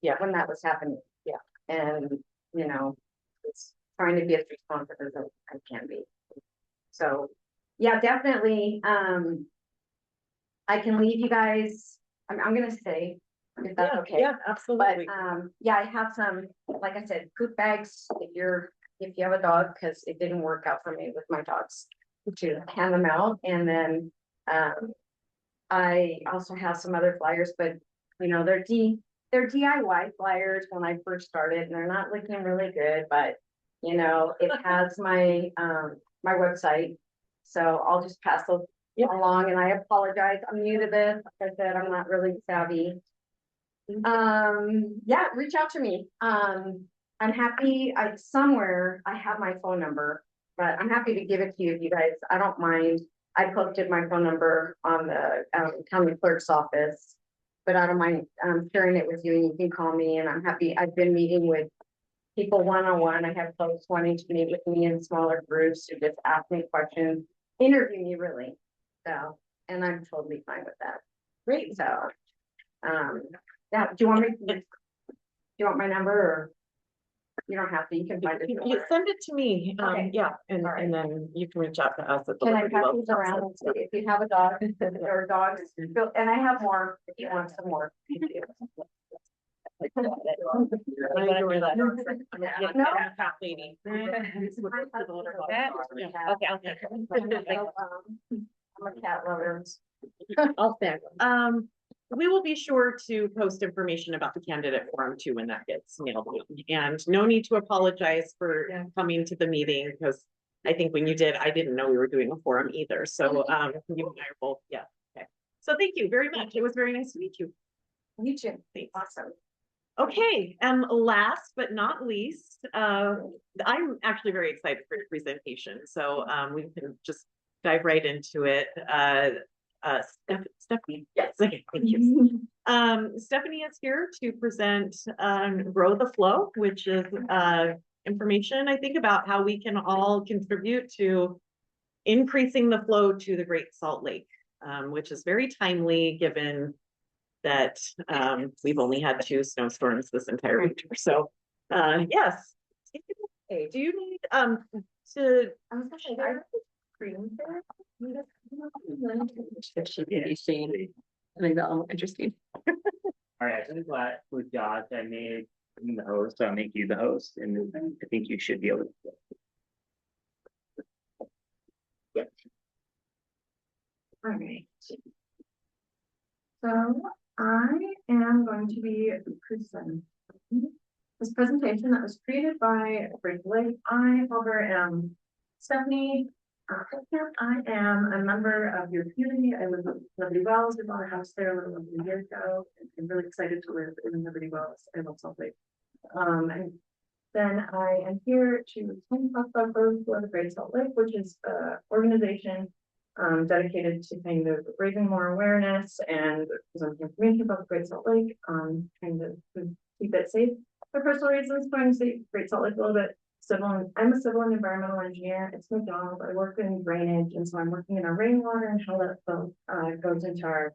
Yeah, when that was happening. Yeah. And, you know, it's trying to be as responsive as I can be. So yeah, definitely. I can leave you guys. I'm gonna stay if that's okay. Yeah, absolutely. But yeah, I have some, like I said, poop bags if you have a dog, because it didn't work out for me with my dogs to hand them out. And then I also have some other flyers, but you know, they're DIY flyers when I first started, and they're not looking really good, but you know, it has my my website. So I'll just pass those along, and I apologize. I'm new to this. Like I said, I'm not really savvy. Yeah, reach out to me. I'm happy. Somewhere I have my phone number, but I'm happy to give it to you if you guys, I don't mind. I posted my phone number on the county clerk's office, but I don't mind sharing it with you, and you can call me, and I'm happy. I've been meeting with people one-on-one. I have folks wanting to meet with me in smaller groups to just ask me questions, interview me really. So, and I'm totally fine with that. Great. So, yeah, do you want my number, or you don't have to, you can find it. You send it to me. Okay. Yeah, and All right. and then you can reach out to us at the Can I Liberty pass Well these around and see if you have a dog or dogs? And I have more if you want some more. I'm gonna wear that. I'm No. a cat lady. Okay, I'll take it. I'm a cat lover. I'll stand. We will be sure to post information about the candidate forum too when that gets mailed. And no need to apologize for coming to the meeting, because I think when you did, I didn't know we were doing a forum either. So you and I are both, yeah. Okay. So thank you very much. It was very nice to meet you. You too. Thanks. Awesome. Okay, last but not least, I'm actually very excited for your presentation. So we can just dive right into it. Stephanie, yes, okay, thank you. Stephanie is here to present Grow the Flow, which is information, I think, about how we can all contribute to increasing the flow to the Great Salt Lake, which is very timely given that we've only had 2 snowstorms this entire winter. So yes, take it away. Do you need to I was gonna say, I screen there. I think that one interesting. All right, so glad with Josh, I made him the host, so I'll make you the host, and I think you should be able to. Yeah. All right. So I am going to be presenting this presentation that was created by Rachel Lake. I, however, am Stephanie. I am a member of your community. I live in Liberty Wells. We bought a house there a little over a year ago. I'm really excited to live in Liberty Wells. I love Salt Lake. And then I am here to talk about Growth for the Great Salt Lake, which is an organization dedicated to kind of raising more awareness and presenting information about the Great Salt Lake, kind of to keep it safe for personal reasons. Going to say Great Salt Lake a little bit. I'm a civil and environmental engineer. It's my job. I work in drainage, and so I'm working in our rainwater and how that flow goes into our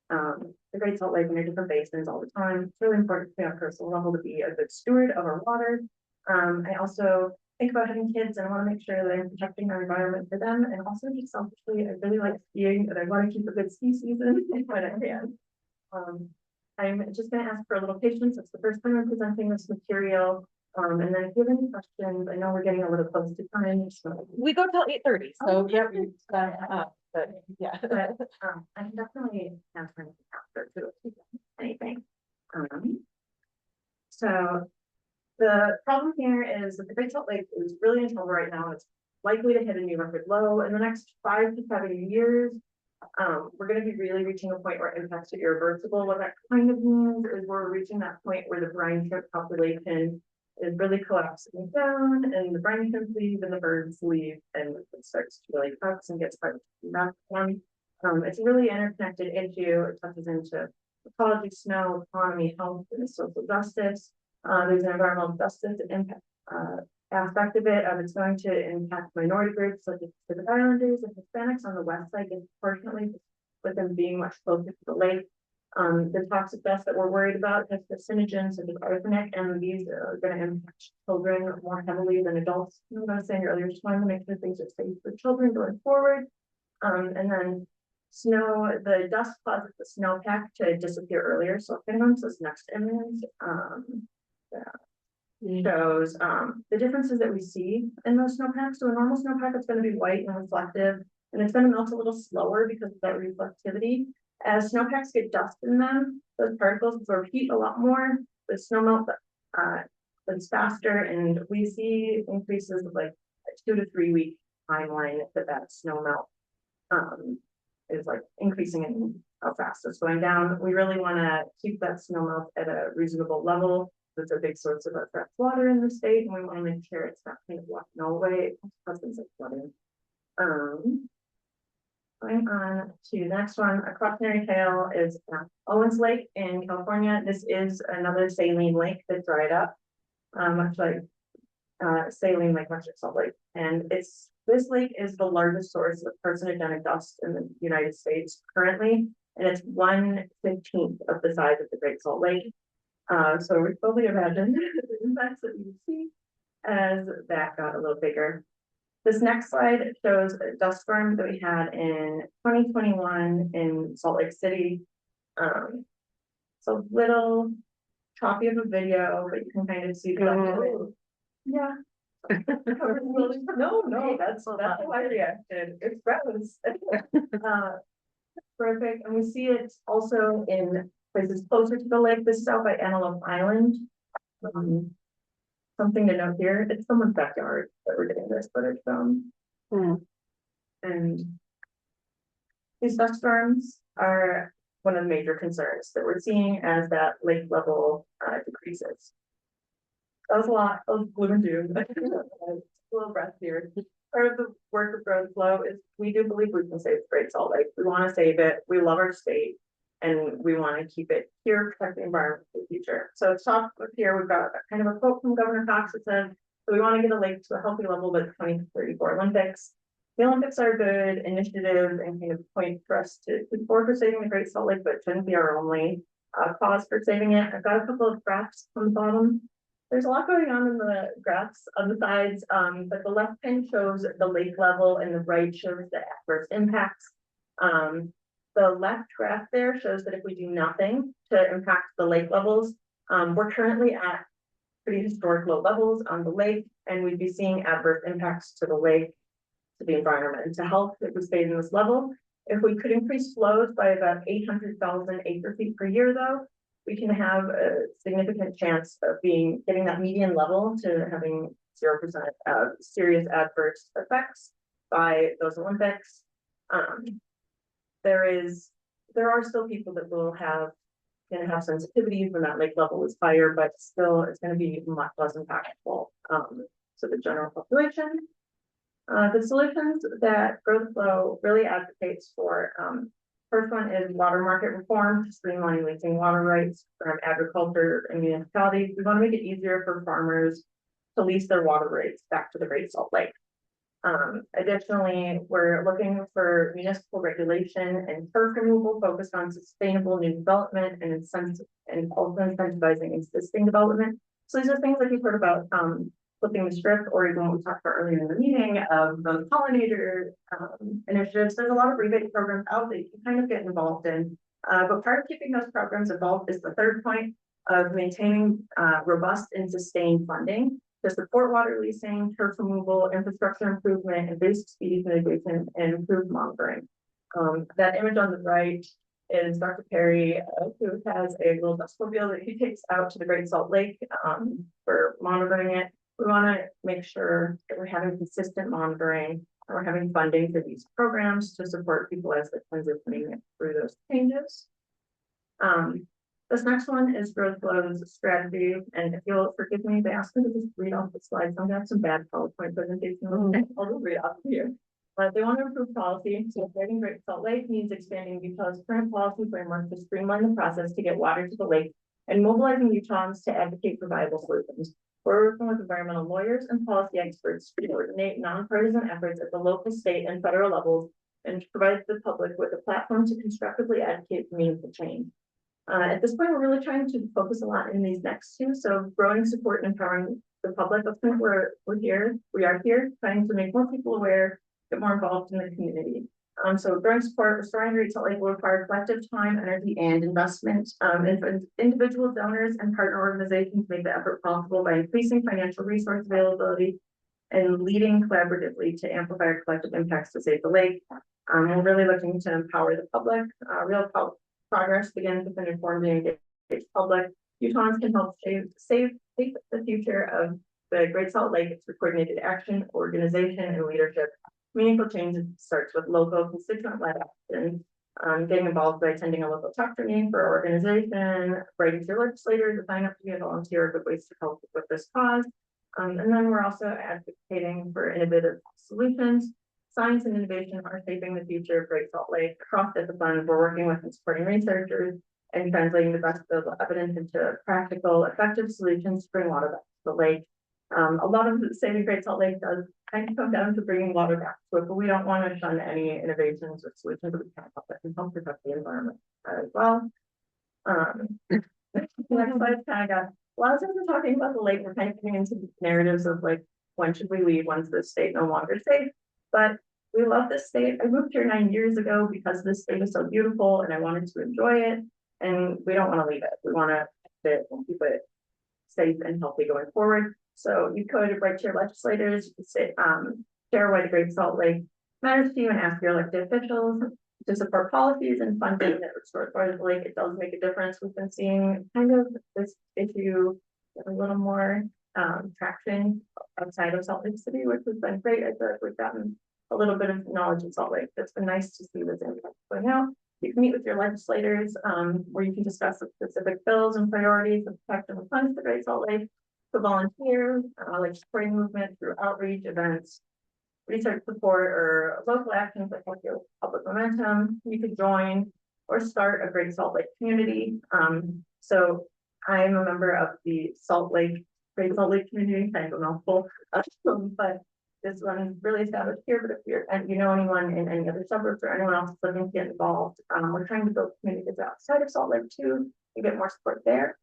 the Great Salt Lake and our different basins all the time. It's really important to me on a personal level to be a good steward of our water. I also think about having kids, and I want to make sure that I'm protecting our environment for them. And also, just selfishly, I really like skiing, and I want to keep a good ski season when I can. I'm just going to ask for a little patience. It's the first time I'm presenting this material. And then if you have any questions, I know we're getting a little close to time, so. We go till 8:30, so Oh, yeah, okay. but yeah. But, I can definitely answer anything after too, if you have anything. So the problem here is that the Great Salt Lake is really in trouble right now. It's likely to hit a new record low in the next 5 to 7 years. We're gonna be really reaching a point where impacts are irreversible. What that kind of means is we're reaching that point where the brine shrimp population is really collapsing down and the brine shrimp leave and the birds leave and it starts to really collapse and gets hard to back down. It's a really interconnected issue. It touches into ecology, snow, economy, health, and social justice. There's an environmental justice impact aspect of it. It's going to impact minority groups such as Pacific Islanders and Hispanics on the west side disproportionately, with them being much closer to the lake. The toxic dust that we're worried about has carcinogens such as arsenic, and these are going to impact children more heavily than adults. I'm going to say earlier, just wanted to make sure things are safe for children going forward. And then snow, the dust causes the snowpack to disappear earlier. So if anyone says next image, shows the differences that we see in those snowpacks. So a normal snowpack is going to be white and reflective, and it's going to melt a little slower because of that reflectivity. As snowpacks get dust in them, those particles absorb heat a lot more. The snow melt it's faster, and we see increases of like a 2 to 3 week timeline that snow melt is like increasing in how fast it's going down. We really want to keep that snow melt at a reasonable level. It's a big source of our fresh water in the state, and we want to make sure it's not kind of washing away. Husbands like flooding. Going on to the next one, a cautionary tale is Owens Lake in California. This is another saline lake that dried up, much like saline lake, much like Salt Lake. And this lake is the largest source of carcinogenic dust in the United States currently, and it's 1/15 of the size of the Great Salt Lake. So we totally imagine the impacts that you see as that got a little bigger. This next slide shows a dust storm that we had in 2021 in Salt Lake City. It's a little choppy of a video, but you can kind of see the yeah. No, that's how I reacted. It's gross. Perfect. And we see it also in places closer to the lake. This is out by Antelope Island. Something to note here, it's someone's backyard that we're getting this footage from. And these dust storms are one of the major concerns that we're seeing as that lake level decreases. That was a lot of gloom and doom. A little breath here. Part of the work of Grow the Flow is we do believe we can save the Great Salt Lake. We want to save it. We love our state, and we want to keep it here, protect the environment for the future. So it's top up here. We've got kind of a quote from Governor Cox that says, so we want to get a lake to a healthy level by the 2034 Olympics. The Olympics are a good initiative and kind of point for us to support for saving the Great Salt Lake, but it shouldn't be our only cause for saving it. I've got a couple of graphs on the bottom. There's a lot going on in the graphs on the sides, but the left pin shows the lake level and the right shows the adverse impacts. The left graph there shows that if we do nothing to impact the lake levels, we're currently at pretty historic low levels on the lake, and we'd be seeing adverse impacts to the lake, to the environment, and to health if we stayed in this level. If we could increase flows by about 800,000 acre feet per year, though, we can have a significant chance of getting that median level to having 0% serious adverse effects by those Olympics. There are still people that will gonna have sensitivities when that lake level is higher, but still it's gonna be much less impactful to the general population. The solutions that Grow the Flow really advocates for, first one is water market reform to streamline leasing water rights from agriculture and municipalities. We want to make it easier for farmers to lease their water rights back to the Great Salt Lake. Additionally, we're looking for municipal regulation and turf removal focused on sustainable new development and also incentivizing existing development. So these are things that you've heard about flipping the script, or even what we talked about earlier in the meeting of the pollinator initiatives. There's a lot of rebate programs out that you can kind of get involved in. But part of keeping those programs involved is the third point. of maintaining robust and sustained funding to support water leasing, turf removal, infrastructure improvement, invasive species mitigation, and improved monitoring. That image on the right is Dr. Perry, who has a little dustmobile that he takes out to the Great Salt Lake for monitoring it. We want to make sure that we're having consistent monitoring and we're having funding for these programs to support people as they're transitioning through those changes. This next one is Growth Flow's strategy, and if you'll forgive me, they asked me to just read off the slides. I'm gonna have some bad PowerPoint presentation. I'll just read off here. But they want to improve policy, so upgrading Great Salt Lake means expanding Utah's current policy framework to streamline the process to get water to the lake and mobilizing Utahns to advocate for viable solutions. We're working with environmental lawyers and policy experts to coordinate nonpartisan efforts at the local, state, and federal levels and to provide the public with a platform to constructively advocate for meaningful change. At this point, we're really trying to focus a lot in these next two. So growing support and empowering the public. That's when we are here trying to make more people aware, get more involved in the community. So growing support, restoring Great Salt Lake will require collective time, energy, and investment. Individual donors and partner organizations make the effort possible by increasing financial resource availability and leading collaboratively to amplify our collective impacts to save the lake. We're really looking to empower the public. Real progress begins with an informed and engaged public. Utahns can help save the future of the Great Salt Lake through coordinated action, organization, and leadership. Meaningful change starts with local constituent-led action, getting involved by attending a local talk training for our organization, writing to your legislators, or sign up to be a volunteer, good ways to help with this cause. And then we're also advocating for innovative solutions. Science and innovation are shaping the future of Great Salt Lake. Across disciplines, we're working with and supporting researchers and translating the best of the evidence into practical, effective solutions to bring water back to the lake. A lot of saving Great Salt Lake does kind of come down to bringing water back to it, but we don't want to shun any innovations or solutions that we can help that can help protect the environment as well. Next slide kind of got a lot of times we're talking about the lake. We're kind of getting into narratives of like, when should we leave? When's this state no longer safe? But we love this state. I moved here 9 years ago because this state is so beautiful and I wanted to enjoy it. And we don't want to leave it. We want to keep it safe and healthy going forward. So you could write to your legislators, say, share why the Great Salt Lake matters to you and ask your elected officials to support policies and funding that restore the lake. It does make a difference. We've been seeing kind of this issue a little more traction outside of Salt Lake City, which has been great. I feel like we've gotten a little bit of knowledge in Salt Lake. It's been nice to see this impact going out. You can meet with your legislators where you can discuss the specific bills and priorities of protecting the funds for Great Salt Lake. To volunteer, like supporting movement through outreach events, research support, or local actions that help your public momentum. You could join or start a Great Salt Lake community. So I'm a member of the Great Salt Lake community, kind of a mouthful, but this one is really established here. But if you know anyone in any other suburbs or anyone else looking to get involved, we're trying to build communities outside of Salt Lake too to get more support there.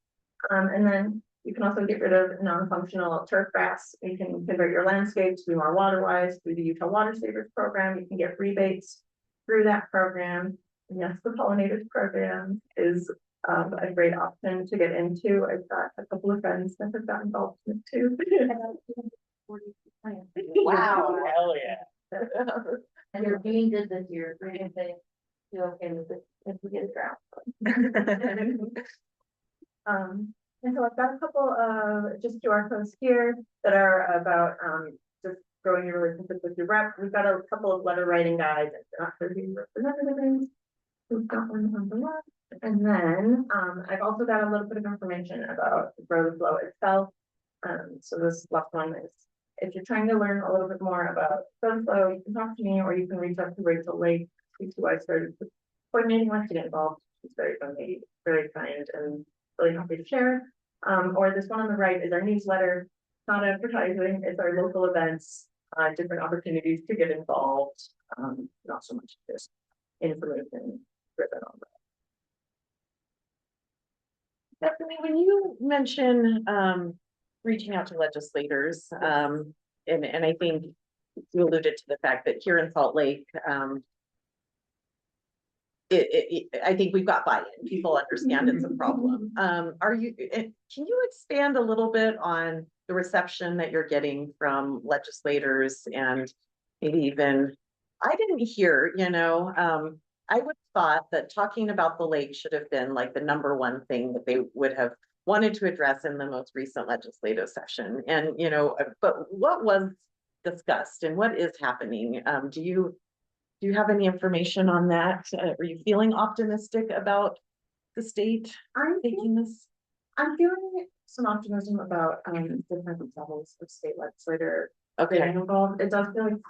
And then you can also get rid of non-functional turf grass. You can convert your landscapes to be more water-wise through the Utah Water Savers program. You can get rebates through that program. And yes, the pollinators program is a great option to get into. I've got a couple of friends that have gotten involved in it too. Wow. Hell yeah. And you're being good this year. We're gonna say, you're okay with it if we get a drought. And so I've got a couple of just QR codes here that are about just growing your relationship with your rep. We've got a couple of letter writing guides. We've got one on the left. And then I've also got a little bit of information about Growth Flow itself. So this last one is, if you're trying to learn a little bit more about Growth Flow, you can talk to me or you can reach out to Rachel Lake, who I started coordinating with to get involved. She's very friendly, very kind, and really happy to share. Or this one on the right is our newsletter. It's not advertising, it's our local events, different opportunities to get involved. Not so much just information driven on that. Stephanie, when you mention reaching out to legislators, and I think you alluded to the fact that here in Salt Lake, I think we've got buy-in. People understand it's a problem. Can you expand a little bit on the reception that you're getting from legislators and maybe even, I didn't hear, I would have thought that talking about the lake should have been like the number one thing that they would have wanted to address in the most recent legislative session. And, but what was discussed and what is happening? Do you have any information on that? Are you feeling optimistic about the state taking this? I'm feeling some optimism about different levels of state legislator Okay, getting involved. It does feel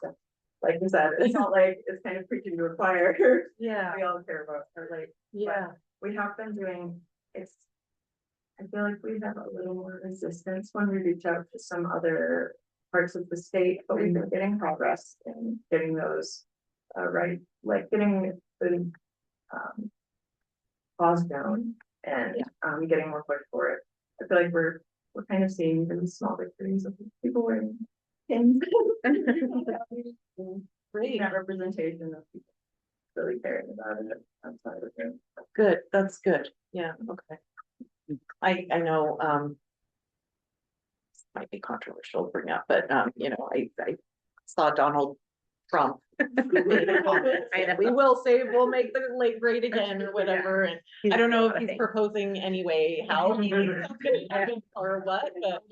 like you said, it's not like it's kind of preaching to a choir. yeah, We all care about our lake. yeah, We have been doing it's. I feel like we have a little more resistance when we reach out to some other parts of the state, but we've been getting progress in getting those right, like getting the cause down and getting more push for it. I feel like we're kind of seeing the small victories of people wearing pins. great, That representation of people really caring about it outside of it. good, that's good, yeah, okay. I know, this might be controversial to bring up, but, I saw Donald Trump. We will say, we'll make the lake great again or whatever, and I don't know if he's proposing anyway how he or what, but,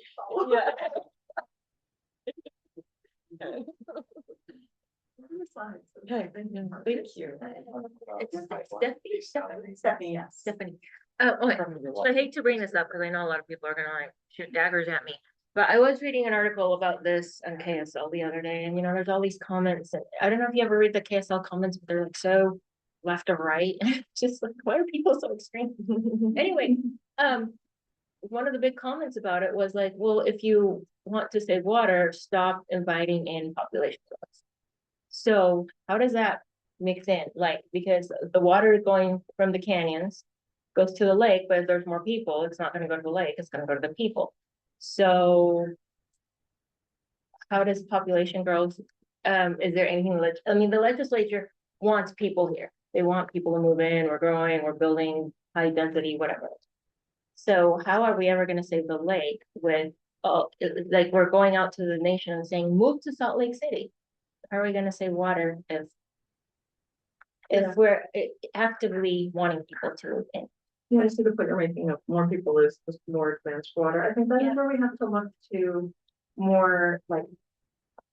yeah. Okay, thank you. Stephanie, yes. Stephanie. Okay, so I hate to bring this up because I know a lot of people are gonna like shoot daggers at me. But I was reading an article about this on KSL the other day, and there's all these comments, and I don't know if you ever read the KSL comments, but they're like so left or right. Just like, why are people so extreme? Anyway, one of the big comments about it was like, well, if you want to save water, stop inviting in population growth. So how does that mix in? Like, because the water is going from the canyons, goes to the lake, but if there's more people, it's not gonna go to the lake, it's gonna go to the people. So how does population growth, is there anything, the legislature wants people here. They want people to move in, we're growing, we're building high density, whatever. So how are we ever gonna save the lake with, like we're going out to the nation and saying, move to Salt Lake City? How are we gonna save water if we're actively wanting people to move in? Yeah, I see the point you're making of more people is just more advanced water. I think that is where we have to look to more like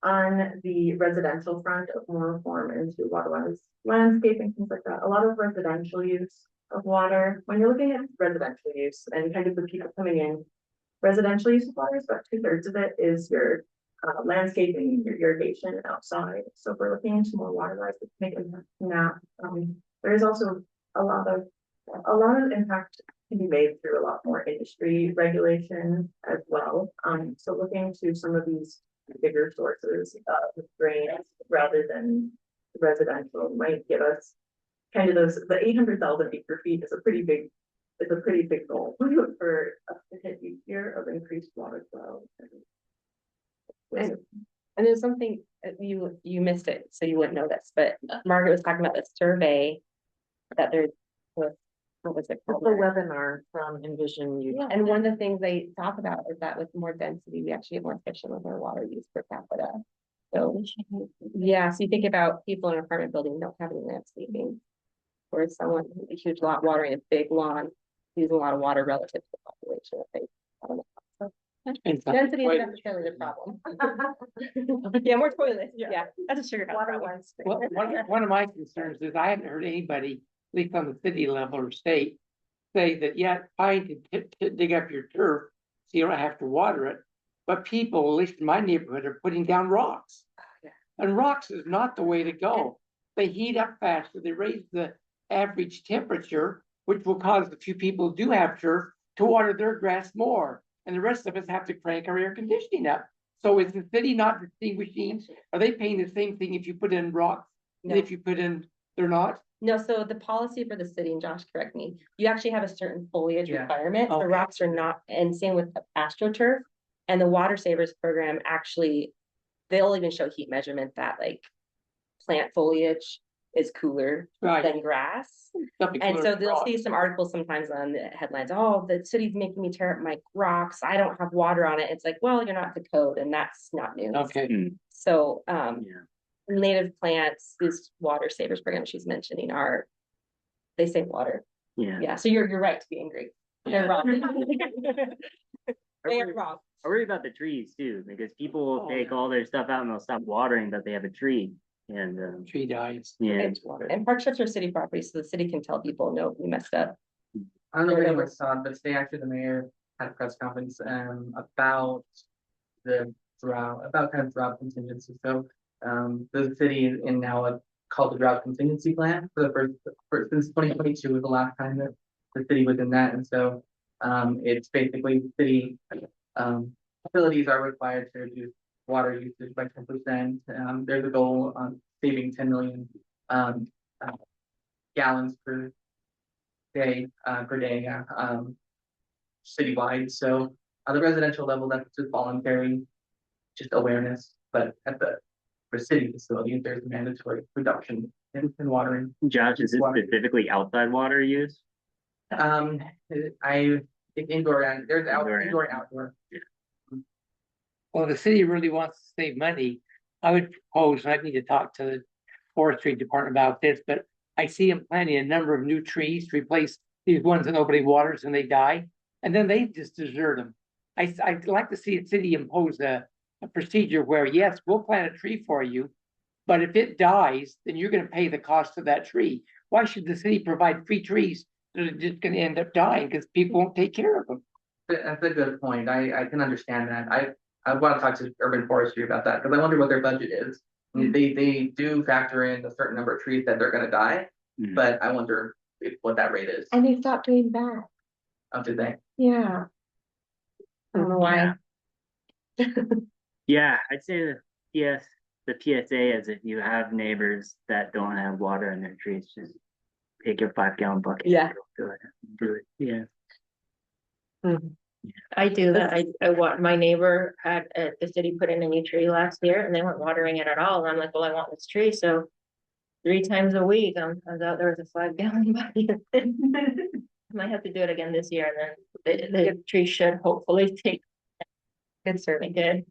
on the residential front of more reform into waterways, landscaping, things like that. A lot of residential use of water. When you're looking at residential use and kind of the people coming in, residential use of water is about 2/3 of it is your landscaping, your irrigation outside. So if we're looking into more waterways that make impact from that, there is also a lot of impact can be made through a lot more industry regulation as well. So looking to some of these bigger sources of drain rather than residential might give us kind of the 800,000 acre feet is a pretty big goal for us to hit each year of increased water flow. And there's something you missed it, so you wouldn't know this, but Margaret was talking about the survey that there was. What was it called? The webinar from Envision Youth. And one of the things they talk about is that with more density, we actually have more efficient with our water use per capita. So yeah, so you think about people in an apartment building don't have any landscaping. Or someone with a huge lot watering a big lawn, using a lot of water relative to the population. I don't know. So, density is necessarily the problem. Yeah, more toilets. Yeah, that's a sugar Well, one of my concerns is I haven't heard anybody, at least on the city level or state, say that, yeah, it's fine to dig up your turf so you don't have to water it. But people, at least in my neighborhood, are putting down rocks. And rocks is not the way to go. They heat up faster, they raise the average temperature, which will cause the few people who do have turf to water their grass more. And the rest of us have to crank our air conditioning up. So is the city not distinguishing? Are they paying the same thing if you put in rocks? No. And if you put in, they're not? No, so the policy for the city, and Josh, correct me, you actually have a certain foliage Yeah. requirement. The Okay. rocks are not, and same with the AstroTurf. And the Water Savers program, actually, they'll even show heat measurement that like plant foliage is cooler Right. than grass. Something And cooler so than they'll rock. see some articles sometimes on the headlines, oh, the city's making me tear up my rocks, I don't have water on it. It's like, well, you're not the code, and that's not news. Okay, So, Yeah. native plants, this water savers program she's mentioning they save water. Yeah. Yeah, so you're right to be angry. They're wrong. They are wrong. I worry about the trees too, because people will Oh, take yeah. all their stuff out and they'll stop watering, but they have a tree. And, tree dies. yeah, And park strips are city property, so the city can tell people, no, you messed up. I don't know if anyone saw it, but today actually the mayor had a press conference about the drought, about kind of drought contingency. So the city is in now a called the drought contingency plan for the first since 2022 was the last time that the city was in that. And so it's basically city facilities are required to reduce water usage by 10%. There's a goal on saving 10 million gallons per day, citywide. So on the residential level, that's just voluntary, just awareness. But at the for city facilities, there's a mandatory reduction in watering. Josh, is it Water. specifically outside water use? I think indoor and there's indoor and outdoor. Well, the city really wants to save money. I would propose, and I need to talk to the forestry department about this, but I see them planting a number of new trees to replace these ones that nobody waters and they die. And then they just desert them. I'd like to see the city impose a procedure where, yes, we'll plant a tree for you, but if it dies, then you're gonna pay the cost of that tree. Why should the city provide free trees that are just gonna end up dying because people won't take care of them? That's a good point. I can understand that. I want to talk to urban forestry about that because I wonder what their budget is. I mean, they do factor in a certain number of trees that they're gonna die, but I wonder what that rate is. And they stopped doing that. Did they? Yeah. I don't know why. Yeah, I'd say that, yes, the PSA is if you have neighbors that don't have water in their trees, just take your 5-gallon bucket. Yeah. Do it, yeah. I do that. I want, my neighbor had, the city put in a new tree last year and they weren't watering it at all. And I'm like, well, I want this tree, so 3 times a week, I was out there with a 5-gallon bucket. Might have to do it again this year, and then the tree should hopefully take. It's certainly good.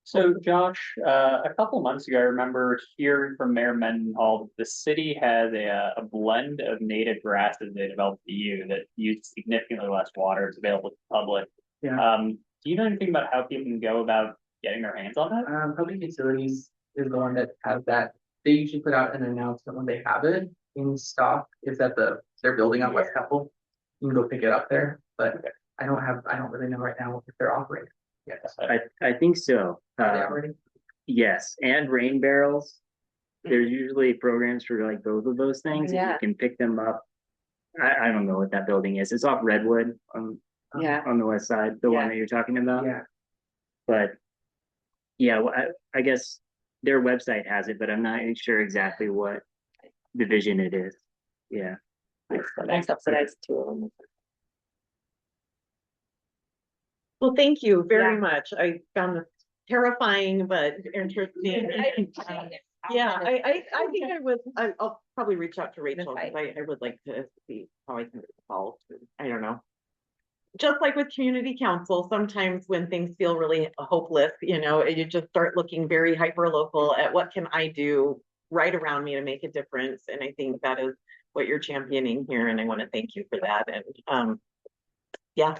So Josh, a couple months ago, I remember hearing from Mayor Mendenhall, that the city has a blend of native grasses they developed for you that use significantly less water. It's available to the public. Yeah. Do you know anything about how people can go about getting their hands on that? Public utilities is the one that has that. They usually put out an announcement when they have it in stock. It's at they're building on West Temple. You can go pick it up there, but I don't really know right now if they're operating. Yes. I think so. Are they operating? Yes, and rain barrels. There's usually programs for like both of those things. and Yeah. You can pick them up. I don't know what that building is. It's off Redwood on the west side, the one Yeah. that you're talking about. Yeah. But yeah, well, I guess their website has it, but I'm not sure exactly what division it is. Yeah. I subsidize 2 of them. Well, thank you very Yeah. much. I found it terrifying, but interesting. Yeah, I think I'll probably reach out to Rachel, because I would like to see how I can get involved. I don't know. Just like with community council, sometimes when things feel really hopeless, you just start looking very hyper local at what can I do right around me to make a difference. And I think that is what you're championing here. And I want to thank you for that. And yeah,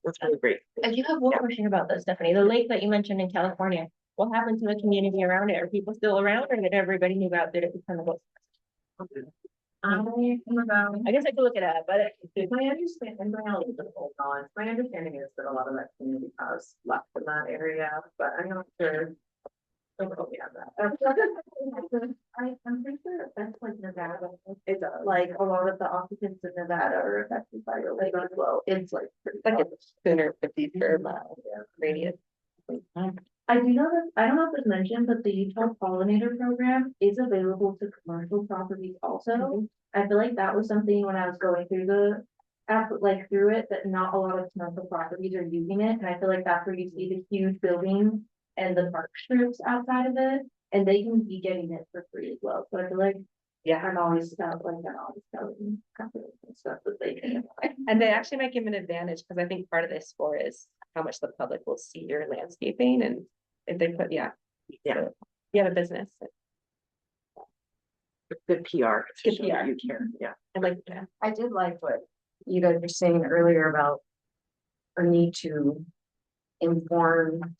that's really great. I do have one question about that, Stephanie. The lake that you mentioned in California, what happened to the community around it? Are people still around, or did everybody move out? Did it become a ghost? I guess I could look it up, but My understanding, my understanding is that a lot of that community has left in that area, but I'm not sure. I'm pretty sure that's like Nevada. It's like a lot of the occupants in Nevada are affected by the lake as well. It's like Like a sooner 50 per mile radius. I do know that, I don't know if it's mentioned, but the Utah Pollinator Program is available to commercial properties also. I feel like that was something when I was going through through it, that not a lot of commercial properties are using it, and I feel like that's where you see the huge buildings and the park strips outside of it. And they can be getting it for free as well, so I feel like. Yeah. I'm always felt like I'm always telling companies and stuff that they can. And they actually might give an advantage, because I think part of this score is how much the public will see your landscaping, and if they put, yeah. Yeah. You have a business, Good PR. Good PR. You care, yeah. I like that. I did like what you guys were saying earlier about a need to inform